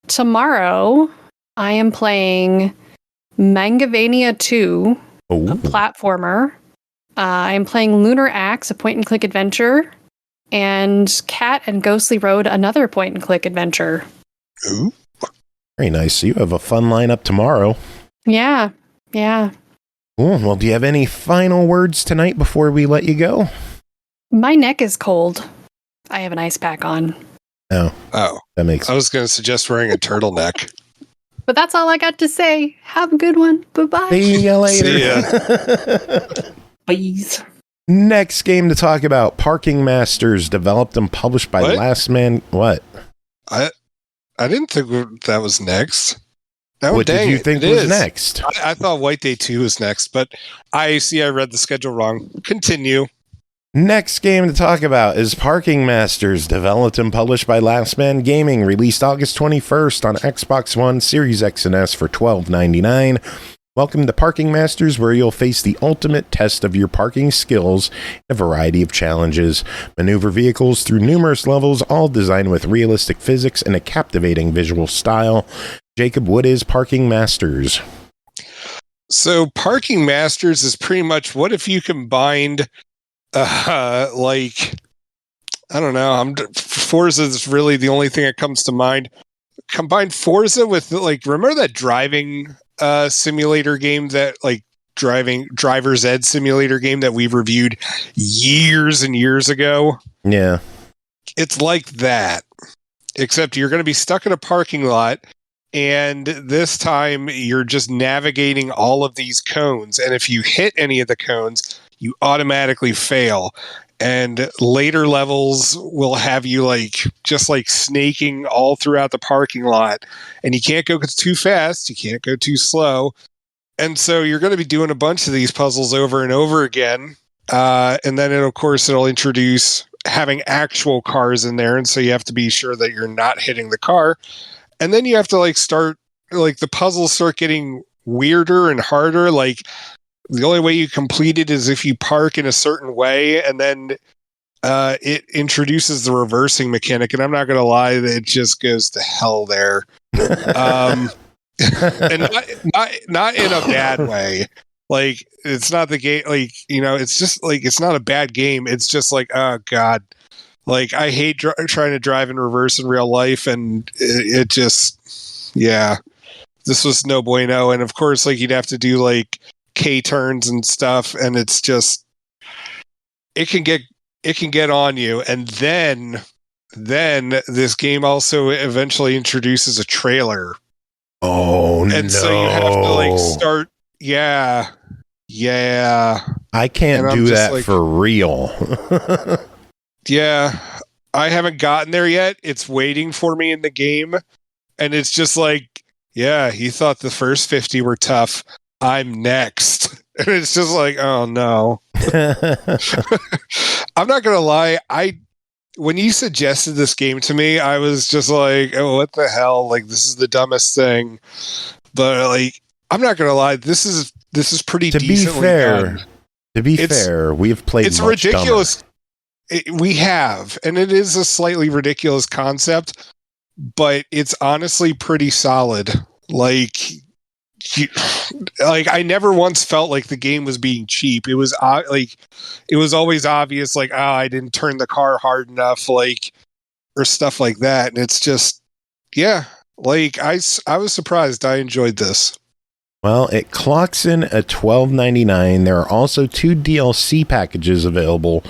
Tomorrow, I am playing Mangavania 2, a platformer. I am playing Lunar Axe, a point-and-click adventure. And Cat and Ghostly Road, another point-and-click adventure. Ooh. Very nice. So you have a fun lineup tomorrow. Yeah. Cool. Well, do you have any final words tonight before we let you go? My neck is cold. I have an ice pack on. Oh, that makes sense. I was going to suggest wearing a turtleneck. But that's all I got to say. Have a good one. Bye-bye. See you later. See ya. Please. Next game to talk about, Parking Masters, developed and published by Last Man... What? I didn't think that was next. Oh, what did you think was next? I thought White Day 2 was next, but I read the schedule wrong. Continue. Next game to talk about is Parking Masters, developed and published by Last Man Gaming, released August 21st on Xbox One, Series X and S for $12.99. Welcome to Parking Masters, where you'll face the ultimate test of your parking skills in a variety of challenges. Maneuver vehicles through numerous levels, all designed with realistic physics and a captivating visual style. Jacob, what is Parking Masters? So Parking Masters is pretty much, what if you combined, I don't know, Forza is really the only thing that comes to mind. Combine Forza with, remember that driving simulator game that, driver's ed simulator game that we reviewed years and years ago? Yeah. It's like that, except you're going to be stuck in a parking lot, and this time you're just navigating all of these cones, and if you hit any of the cones, you automatically fail. And later levels will have you just snaking all throughout the parking lot, and you can't go too fast, you can't go too slow. And so you're going to be doing a bunch of these puzzles over and over again. And then it'll introduce having actual cars in there. And so you have to be sure that you're not hitting the car. and then you have to like start like the puzzles start getting weirder and harder. Like the only way you complete it is if you park in a certain way, and then it introduces the reversing mechanic, and I'm not gonna lie, it just goes to hell there. And not in a bad way. Like it's not the game, like, you know, it's just like it's not a bad game. It's just like, oh god, like I hate trying to drive in reverse in real life, and it just, yeah, this was no bueno. And of course, like you'd have to do like K turns and stuff, and it's just it can get on you. And then this game also eventually introduces a trailer. Oh, and no. So you have to like start. Yeah. I can't do that like, for real. Yeah. I haven't gotten there yet. It's waiting for me in the game. And it's just like, yeah, he thought the first 50 were tough. I'm next. And it's just like, oh no. I'm not going to lie. When you suggested this game to me, I was just like, oh, what the hell? Like, this is the dumbest thing. But like, I'm not gonna lie, this is pretty decently done. To be fair, we've played. It's much ridiculous. We have, and it is a slightly ridiculous concept, but it's honestly pretty solid. Like I never once felt like the game was being cheap. It was it was always obvious, like, I didn't turn the car hard enough, like, or stuff like that. And it's just, yeah, like I was surprised. I enjoyed this. Well, it clocks in at $12.99. There are also 2 DLC packages available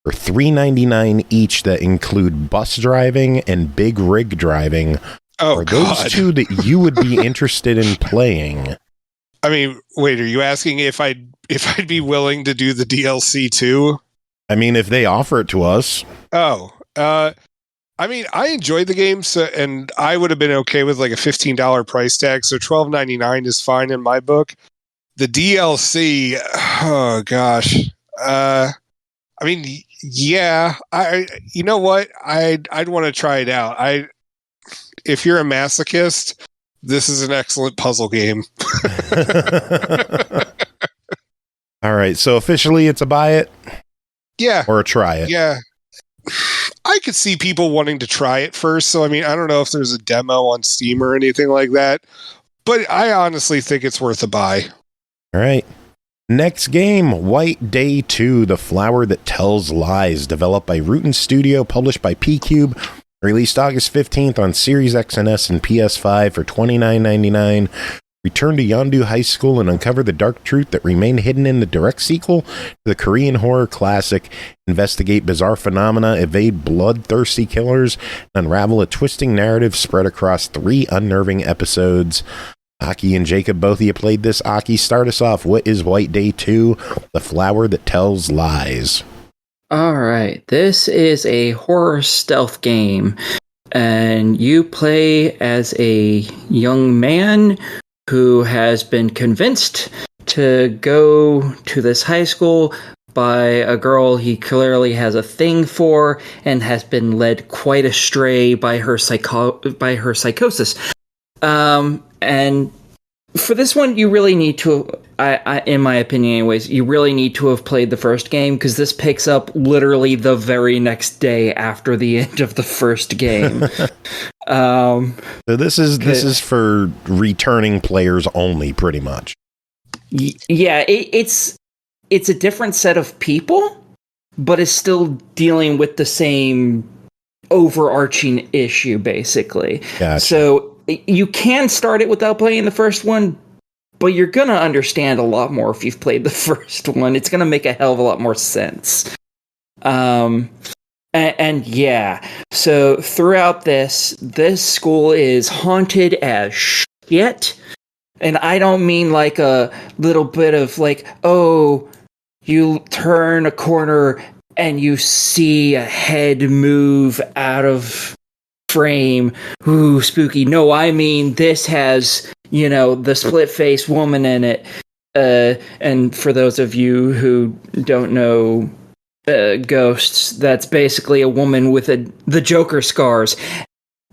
for $3.99 each that include bus driving and big rig driving. Oh, are those God. 2 that you would be interested in playing? I mean, wait, are you asking if I'd be willing to do the DLC too? I mean, if they offer it to us. Oh, I mean, I enjoyed the game, and I would have been okay with like a $15 price tag, so $12.99 is fine in my book. The DLC, oh gosh, I mean, yeah, you know what, I'd want to try it out. If you're a masochist, this is an excellent puzzle game. All right, so officially, it's a buy it, yeah, or a try it, yeah. I could see people wanting to try it first. So, I mean, I don't know if there's a demo on Steam or anything like that, but I honestly think it's worth a buy. All right. Next game, White Day 2, The Flower That Tells Lies, developed by Rootnstudio, published by PQube, released August 15th on Series X and S and PS5 for $29.99. Return to Yeondu High School and uncover the dark truth that remained hidden in the direct sequel to the Korean horror classic. Investigate bizarre phenomena, evade bloodthirsty killers, and unravel a twisting narrative spread across 3 unnerving episodes. Aki and Jacob, both of you played this. Aki, start us off. What is White Day 2, The Flower That Tells Lies? All right. This is a horror stealth game, and you play as a young man who has been convinced to go to this high school by a girl he clearly has a thing for, and has been led quite astray by her psychosis. And for this one, you really need to, in my opinion anyways, you really need to have played the first game, because this picks up literally the very next day after the end of the first game. So this is for returning players only, pretty much. Yeah, it's a different set of people, but it's still dealing with the same overarching issue, basically. Gotcha. So you can start it without playing the first one, but you're gonna understand a lot more if you've played the first one. It's gonna make a hell of a lot more sense. And yeah, so throughout this school is haunted as shit. And I don't mean like a little bit of like, oh, you turn a corner and you see a head move out of frame. Ooh, spooky. No, I mean this has, the split-faced woman in it. And for those of you who don't know ghosts, that's basically a woman with the Joker scars.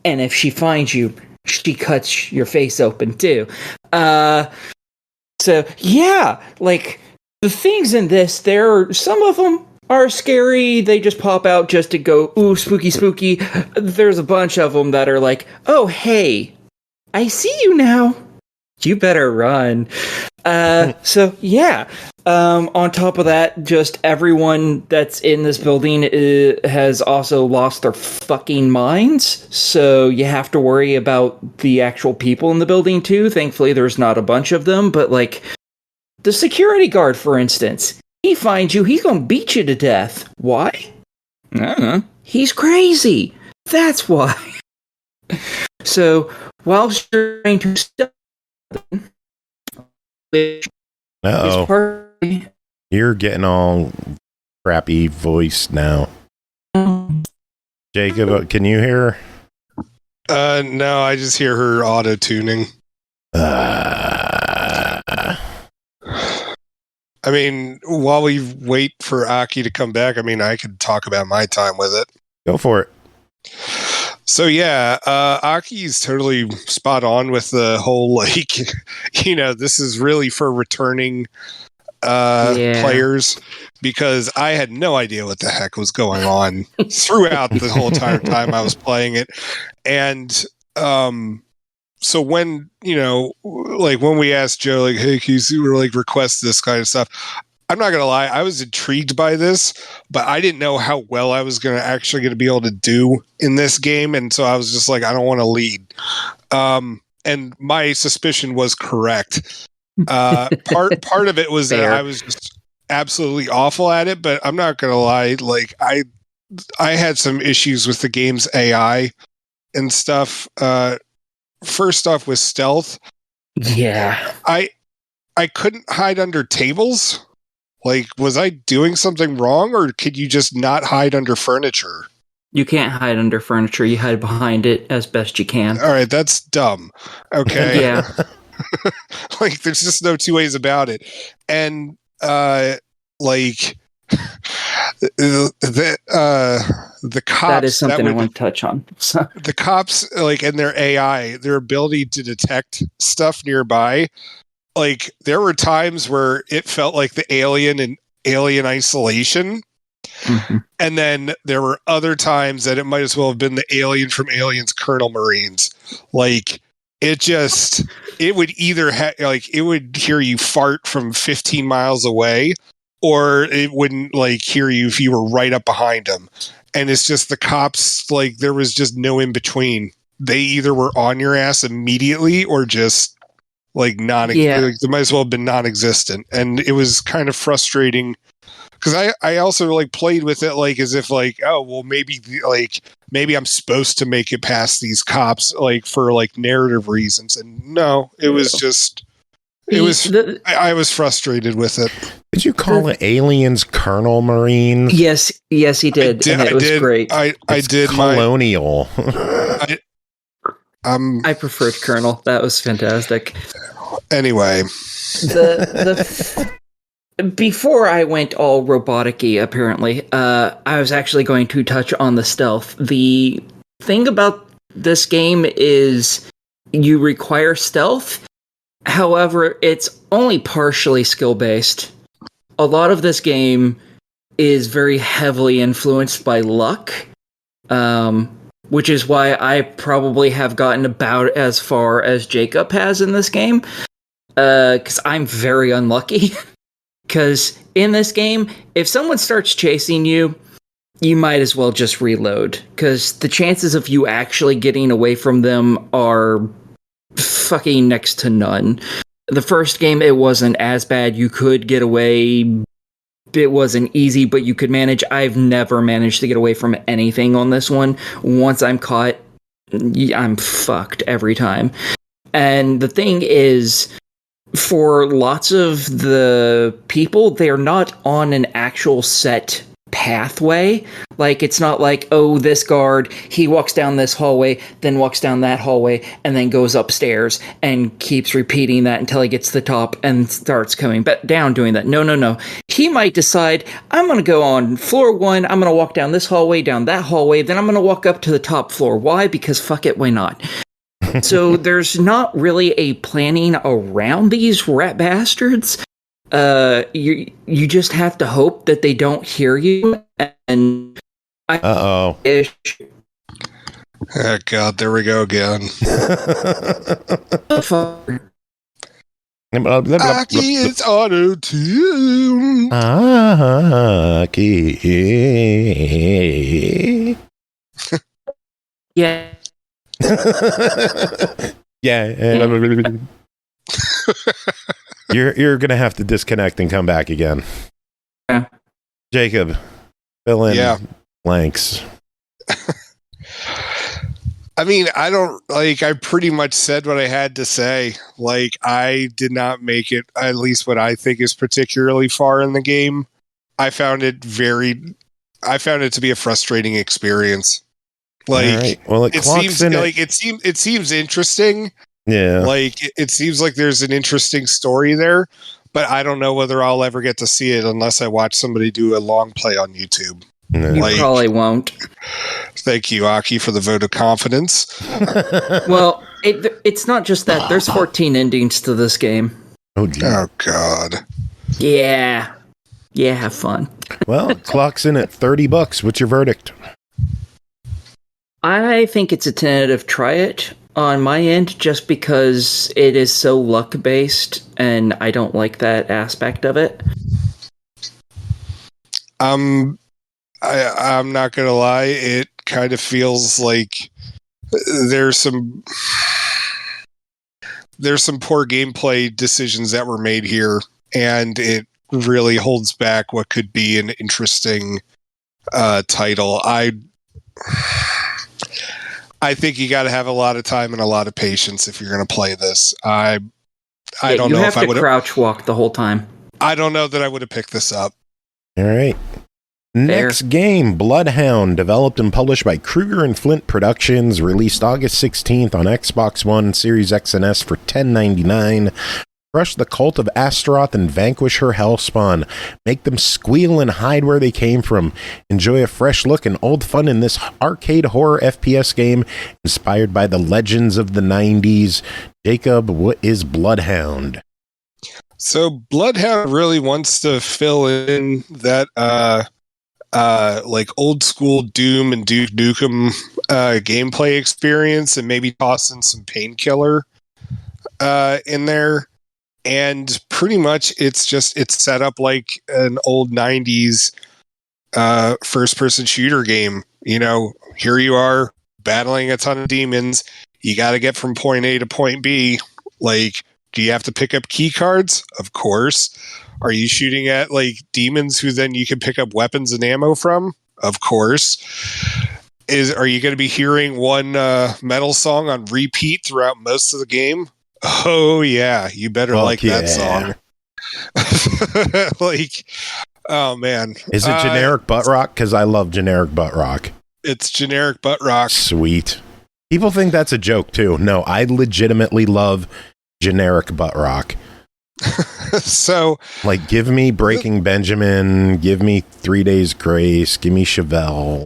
And if she finds you, she cuts your face open too. So yeah, like the things in this, some of them are scary. They just pop out just to go, ooh, spooky, spooky. There's a bunch of them that are like, oh, hey, I see you now. You better run. So yeah. On top of that, just everyone that's in this building has also lost their fucking minds. So you have to worry about the actual people in the building too. Thankfully, there's not a bunch of them, but like the security guard, for instance, he finds you, he's gonna beat you to death. Why? I don't know. He's crazy. That's why. So while trying to stop you're getting all crappy voice now. Jacob, can you hear her? No, I just hear her auto-tuning. I mean, while we wait for Aki to come back, I mean, I could talk about my time with it. Go for it. So yeah, Aki's totally spot on with the whole, like, you know, this is really for returning players, because I had no idea what the heck was going on throughout the whole entire time I was playing it. And so when, you know, like when we asked Joe, like, hey, can you like request this kind of stuff? I'm not going to lie, I was intrigued by this, but I didn't know how well I was going to be able to do in this game. And so I was just like, I don't want to lead. And my suspicion was correct. Part of it was that I was just absolutely awful at it, but I'm not going to lie. Like I had some issues with the game's AI and stuff. First off with stealth. Yeah. I couldn't hide under tables. Like, was I doing something wrong, or could you just not hide under furniture? You can't hide under furniture. You hide behind it as best you can. All right, that's dumb. Okay. Yeah. Like, there's just no two ways about it. And, like, the cops... That is something I want to touch on. The cops, like, and their AI, their ability to detect stuff nearby... Like, there were times where it felt like the Alien in Alien Isolation. Mm-hmm. And then there were other times that it might as well have been the alien from Aliens Colonel Marines. Like, it would either it would hear you fart from 15 miles away, or it wouldn't, like, hear you if you were right up behind them. And it's just the cops, like, there was just no in between. They either were on your ass immediately or just... like like, they might as well have been non-existent, and it was kind of frustrating because I also like played with it like as if like, oh well, maybe I'm supposed to make it past these cops like for like narrative reasons, and no, it was just I was frustrated with it. Did you call it Aliens Colonel Marines? Yes, he did. And it was great. I did. Colonial. I preferred Colonel. That was fantastic. Anyway, before I went all robotic-y, apparently, I was actually going to touch on the stealth. The thing about this game is you require stealth. However, it's only partially skill-based. A lot of this game is very heavily influenced by luck. Which is why I probably have gotten about as far as Jacob has in this game. Because I'm very unlucky. Because in this game, if someone starts chasing you, you might as well just reload. Because the chances of you actually getting away from them are fucking next to none. The first game, it wasn't as bad. You could get away. It wasn't easy, but you could manage. I've never managed to get away from anything on this one. Once I'm caught, I'm fucked every time. And the thing is, for lots of the people, they're not on an actual set pathway. Like, it's not like, oh, this guard, he walks down this hallway, then walks down that hallway, and then goes upstairs and keeps repeating that until he gets to the top and starts coming back down doing that. No. He might decide, I'm going to go on floor 1, I'm going to walk down this hallway, down that hallway, then I'm going to walk up to the top floor. Why? Because fuck it, why not? So there's not really a planning around these rat bastards. You just have to hope that they don't hear you. And Uh-oh. Oh, God, there we go again. Aki is auto-tune. Aki. Yeah. Yeah. You're gonna have to disconnect and come back again. Yeah. Jacob, fill in blanks. I mean, I pretty much said what I had to say. Like, I did not make it, at least what I think is particularly far in the game. I found it to be a frustrating experience. Like, right. Well, it seems interesting. Yeah. Like, it seems like there's an interesting story there, but I don't know whether I'll ever get to see it unless I watch somebody do a long play on YouTube. You probably won't. Thank you, Aki, for the vote of confidence. Well, it's not just that. There's 14 endings to this game. Oh, geez. Oh, God. Yeah. Yeah, have fun. Well, it clocks in at $30. What's your verdict? I think it's a tentative try it on my end just because it is so luck-based, and I don't like that aspect of it. I'm not gonna lie, it kind of feels like there's some poor gameplay decisions that were made here, and it really holds back what could be an interesting title. I think you got to have a lot of time and a lot of patience if you're going to play this. I don't know if I would. You have to crouch walk the whole time. I don't know that I would have picked this up. All right. Next game, Bloodhound, developed and published by Kruger and Flint Productions, released August 16th on Xbox One, Series X and S for $10.99. Crush the cult of Astaroth and vanquish her hellspawn. Make them squeal and hide where they came from. Enjoy a fresh look and old fun in this arcade horror FPS game inspired by the legends of the 90s. Jacob, what is Bloodhound? So Bloodhound really wants to fill in that like old school Doom and Duke Nukem gameplay experience, and maybe toss in some Painkiller in there. And pretty much it's set up like an old 90s first person shooter game. You know, here you are battling a ton of demons. You got to get from point A to point B. Like, do you have to pick up key cards? Of course. Are you shooting at like demons who then you can pick up weapons and ammo from? Of course. Are you going to be hearing one metal song on repeat throughout most of the game? Oh yeah, you better like that song. Like, oh man. Is it generic butt rock? Because I love generic butt rock. It's generic butt rock. Sweet. People think that's a joke too. No, I legitimately love generic butt rock. So, like, give me Breaking Benjamin, give me 3 Days Grace, give me Chevelle.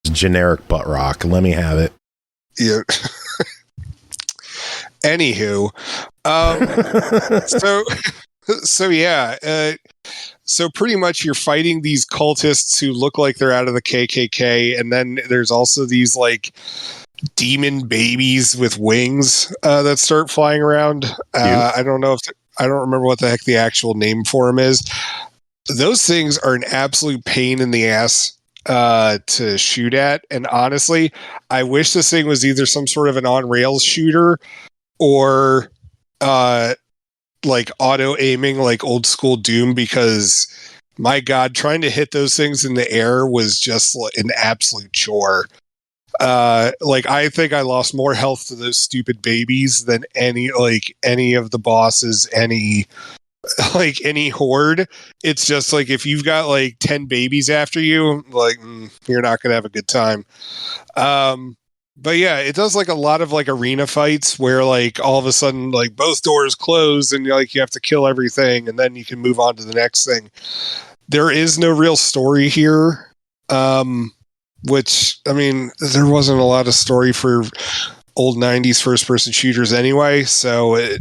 It's generic butt rock. Let me have it. Yeah. Anywho, so pretty much you're fighting these cultists who look like they're out of the KKK, and then there's also these like demon babies with wings that start flying around. I don't remember what the heck the actual name for them is. Those things are an absolute pain in the ass to shoot at, and honestly, I wish this thing was either some sort of an on-rails shooter or like auto aiming like old school Doom, because my god, trying to hit those things in the air was just an absolute chore. Like, I think I lost more health to those stupid babies than any of the bosses, any horde. It's just like, if you've got like 10 babies after you, like, you're not gonna have a good time. But yeah, it does like a lot of like arena fights where like all of a sudden like both doors close and like you have to kill everything and then you can move on to the next thing. There is no real story here. Which, I mean, there wasn't a lot of story for old 90s first-person shooters anyway, so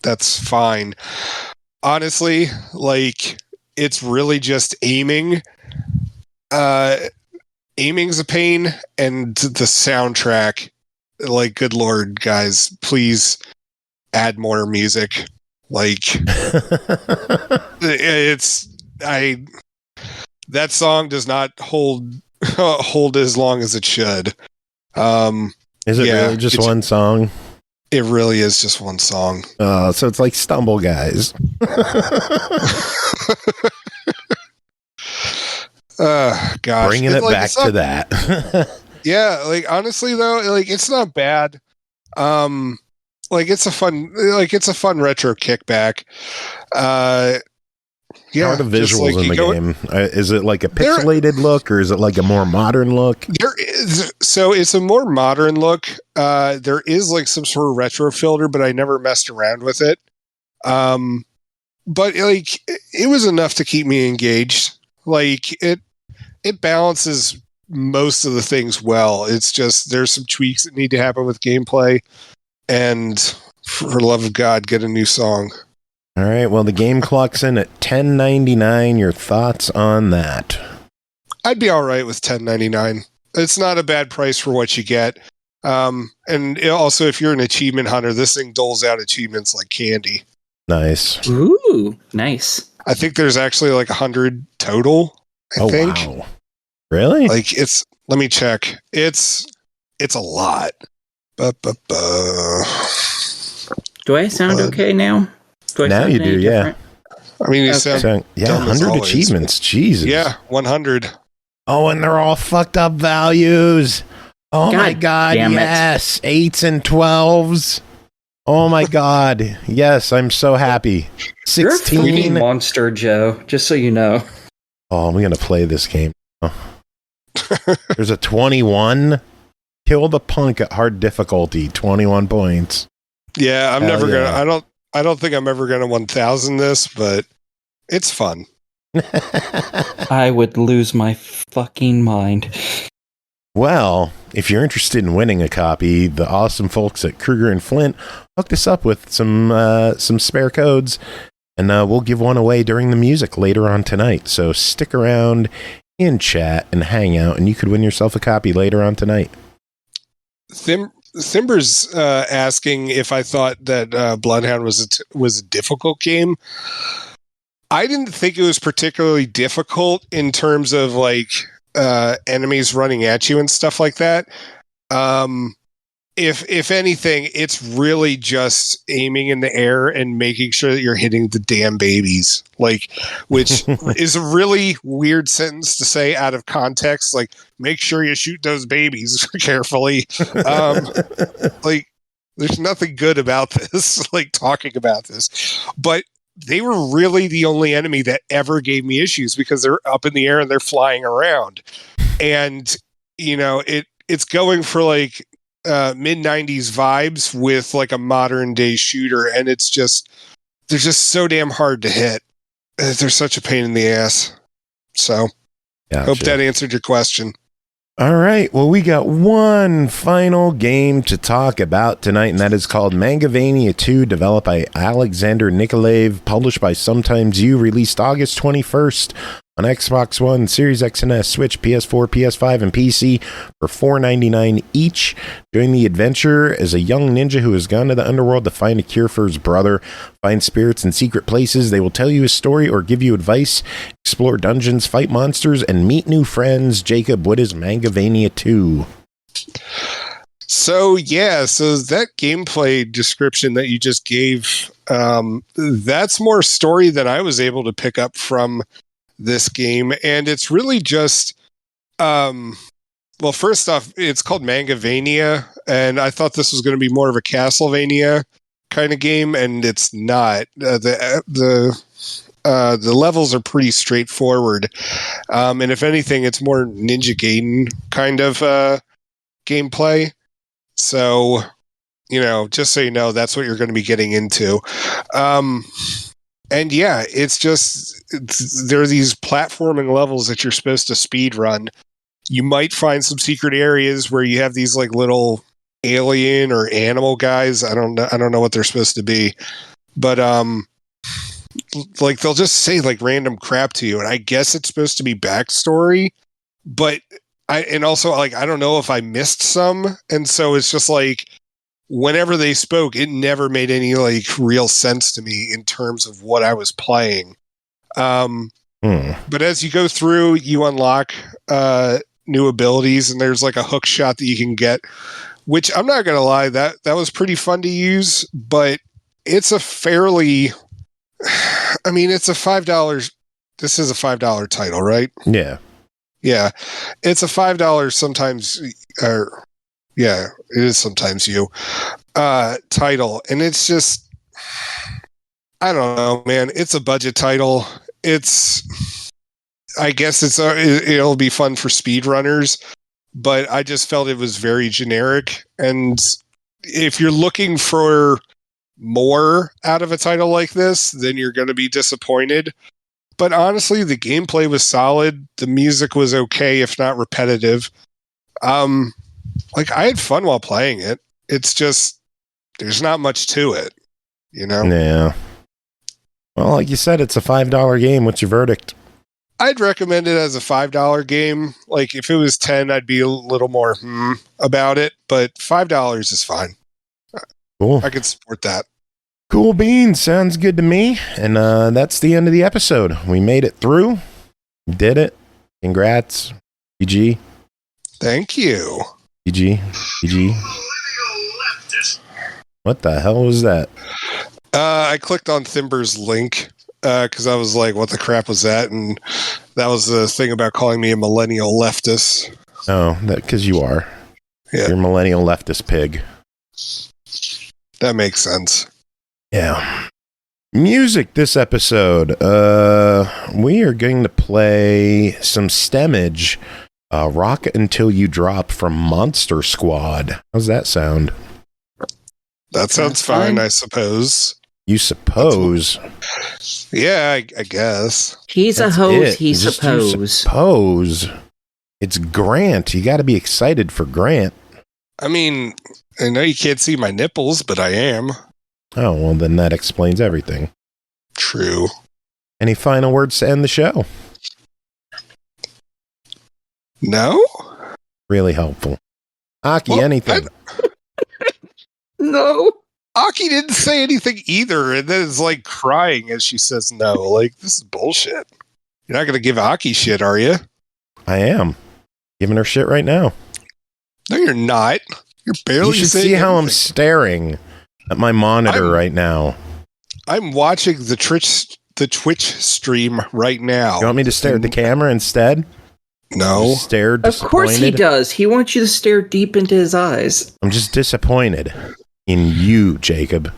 that's fine. Honestly, like, it's really just aiming. Aiming's a pain, and the soundtrack, like, good lord, guys, please add more music. Like, that song does not hold as long as it should. Is it really just one song? It really is just one song. So it's like Stumble Guys. Gosh. Bringing it back to that. Yeah, like, honestly though, like, it's not bad. Like, it's a fun retro kickback. Yeah, how are the visuals in the game? Is it like a pixelated look, or is it like a more modern look? So it's a more modern look. There is like some sort of retro filter, but I never messed around with it. But like, it was enough to keep me engaged. Like, it balances most of the things well. It's just there's some tweaks that need to happen with gameplay, and for the love of God, get a new song. All right, well, the game clocks in at $10.99. Your thoughts on that? I'd be all right with $10.99. It's not a bad price for what you get. And also, if you're an achievement hunter, this thing doles out achievements like candy. Nice. Ooh, nice. I think there's actually like 100 total, I think. Wow. Really? Like, let me check. It's a lot. Do I sound okay now? Now you do, different? I mean, you sound 100 achievements. Jesus. Yeah, 100. Oh, and they're all fucked up values. Oh, my God, yes. 8s and 12s. Oh, my God. Yes, I'm so happy. 16. You're a freaking monster, Joe, just so you know. Oh, I'm going to play this game. Oh. There's a 21. Kill the punk at hard difficulty. 21 points. Yeah, I'm never going to... I don't think I'm ever going to 1,000 this, but it's fun. I would lose my fucking mind. Well, if you're interested in winning a copy, the awesome folks at Kruger and Flint hooked us up with some spare codes, and we'll give one away during the music later on tonight. So stick around in chat and hang out, and you could win yourself a copy later on tonight. Thimber's asking if I thought that Bloodhound was a difficult game. I didn't think it was particularly difficult in terms of like enemies running at you and stuff like that. If anything, it's really just aiming in the air and making sure that you're hitting the damn babies. Like, which is a really weird sentence to say out of context. Like, make sure you shoot those babies carefully. Like, there's nothing good about this, like talking about this. But they were really the only enemy that ever gave me issues because they're up in the air and they're flying around. And, you know, it's going for like mid-90s vibes with like a modern day shooter, and they're just so damn hard to hit. They're such a pain in the ass. So hope that answered your question. All right, well, we got one final game to talk about tonight, and that is called Mangavania 2, developed by Alexander Nikolaev, published by Sometimes You, released August 21st on Xbox One, Series X and S, Switch, PS4, PS5, and PC for $4.99 each. Join the adventure as a young ninja who has gone to the underworld to find a cure for his brother, find spirits in secret places. They will tell you a story or give you advice, explore dungeons, fight monsters, and meet new friends. Jacob, what is Mangavania 2? So that gameplay description that you just gave, that's more story than I was able to pick up from this game, and it's really just well, first off, it's called Mangavania, and I thought this was going to be more of a Castlevania kind of game, and it's not. The levels are pretty straightforward, and if anything, it's more Ninja Gaiden kind of gameplay. So, you know, just so you know, that's what you're going to be getting into. And yeah, there are these platforming levels that you're supposed to speed run. You might find some secret areas where you have these like little alien or animal guys. I don't know what they're supposed to be, but like they'll just say like random crap to you, and I guess it's supposed to be backstory, but I don't know if I missed some, and so it's just like whenever they spoke, it never made any like real sense to me in terms of what I was playing. But as you go through, you unlock new abilities, and there's like a hook shot that you can get, which I'm not gonna lie, that was pretty fun to use, but it's a fairly, I mean, it's a $5. This is a $5 title, right? Yeah. Yeah. It's a $5 sometimes, or yeah, it is sometimes you title. And it's just, I don't know, man. It's a budget title. I guess it'll be fun for speedrunners, but I just felt it was very generic. And if you're looking for more out of a title like this, then you're going to be disappointed. But honestly, the gameplay was solid. The music was okay, if not repetitive. Like I had fun while playing it. It's just there's not much to it, you know? Yeah. Well, like you said, it's a $5 game. What's your verdict? I'd recommend it as a $5 game. Like if it was 10, I'd be a little more about it, but $5 is fine. Cool. I could support that. Cool beans. Sounds good to me. And that's the end of the episode. We made it through. Did it. Congrats. GG. Thank you. GG. What the hell was that? I clicked on Thimber's link because I was like, what the crap was that? And that was the thing about calling me a millennial leftist. Oh, because you are. Yeah. You're a millennial leftist pig. That makes sense. Yeah. Music this episode. We are going to play some Stemage. Rock Until You Drop from Monster Squad. How's that sound? That sounds fine, I suppose. You suppose? Yeah, I guess. He's That's a hose, it. he Just suppose. You suppose. It's Grant. You got to be excited for Grant. I mean, I know you can't see my nipples, but I am. Oh, well, then that explains everything. True. Any final words to end the show? No? Really helpful. Aki, Well, anything? No. Aki didn't say anything either, and then is like crying as she says no. Like, this is bullshit. You're not going to give Aki shit, are you? I am. Giving her shit right now. No, you're not. You're barely You should saying see how I'm anything. staring at my monitor right now. I'm watching the Twitch stream right now. You want me to stare at the camera instead? No. Just stare Of course he disappointed? does. He wants you to stare deep into his eyes. I'm just disappointed in you, Jacob.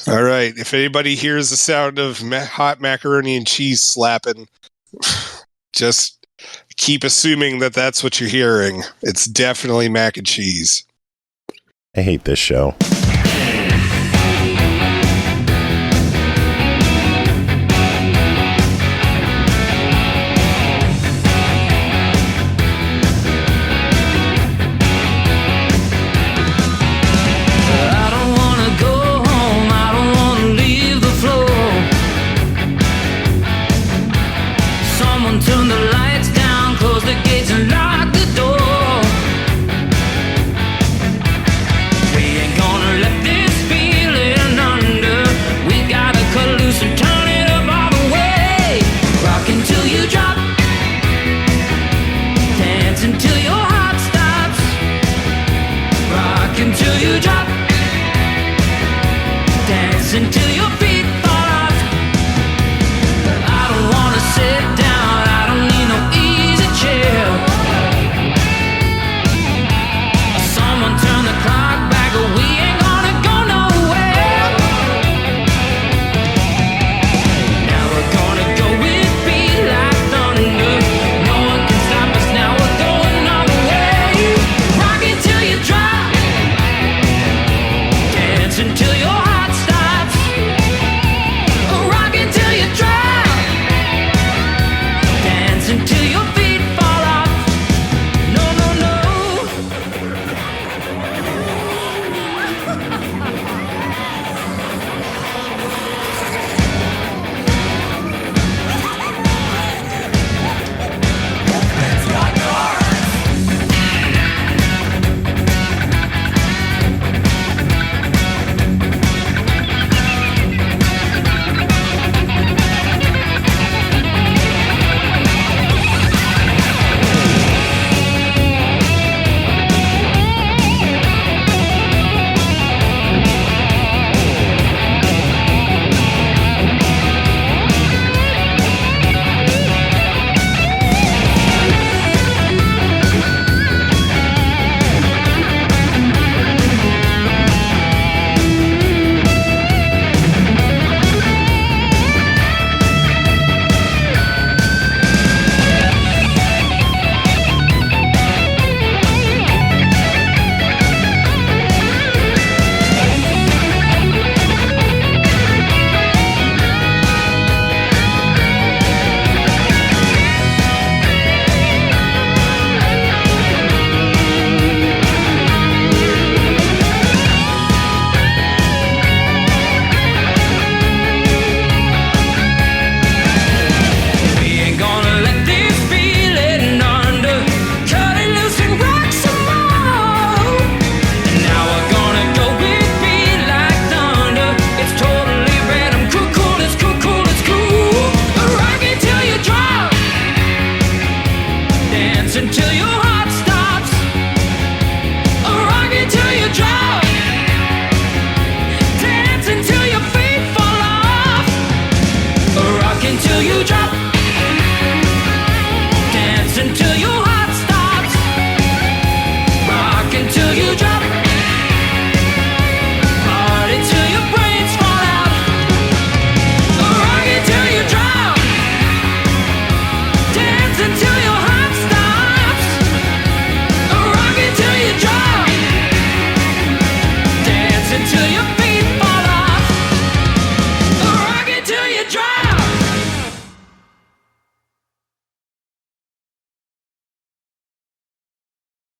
All right. If anybody hears the sound of hot macaroni and cheese slapping, just keep assuming that that's what you're hearing. It's definitely mac and cheese. I hate this show.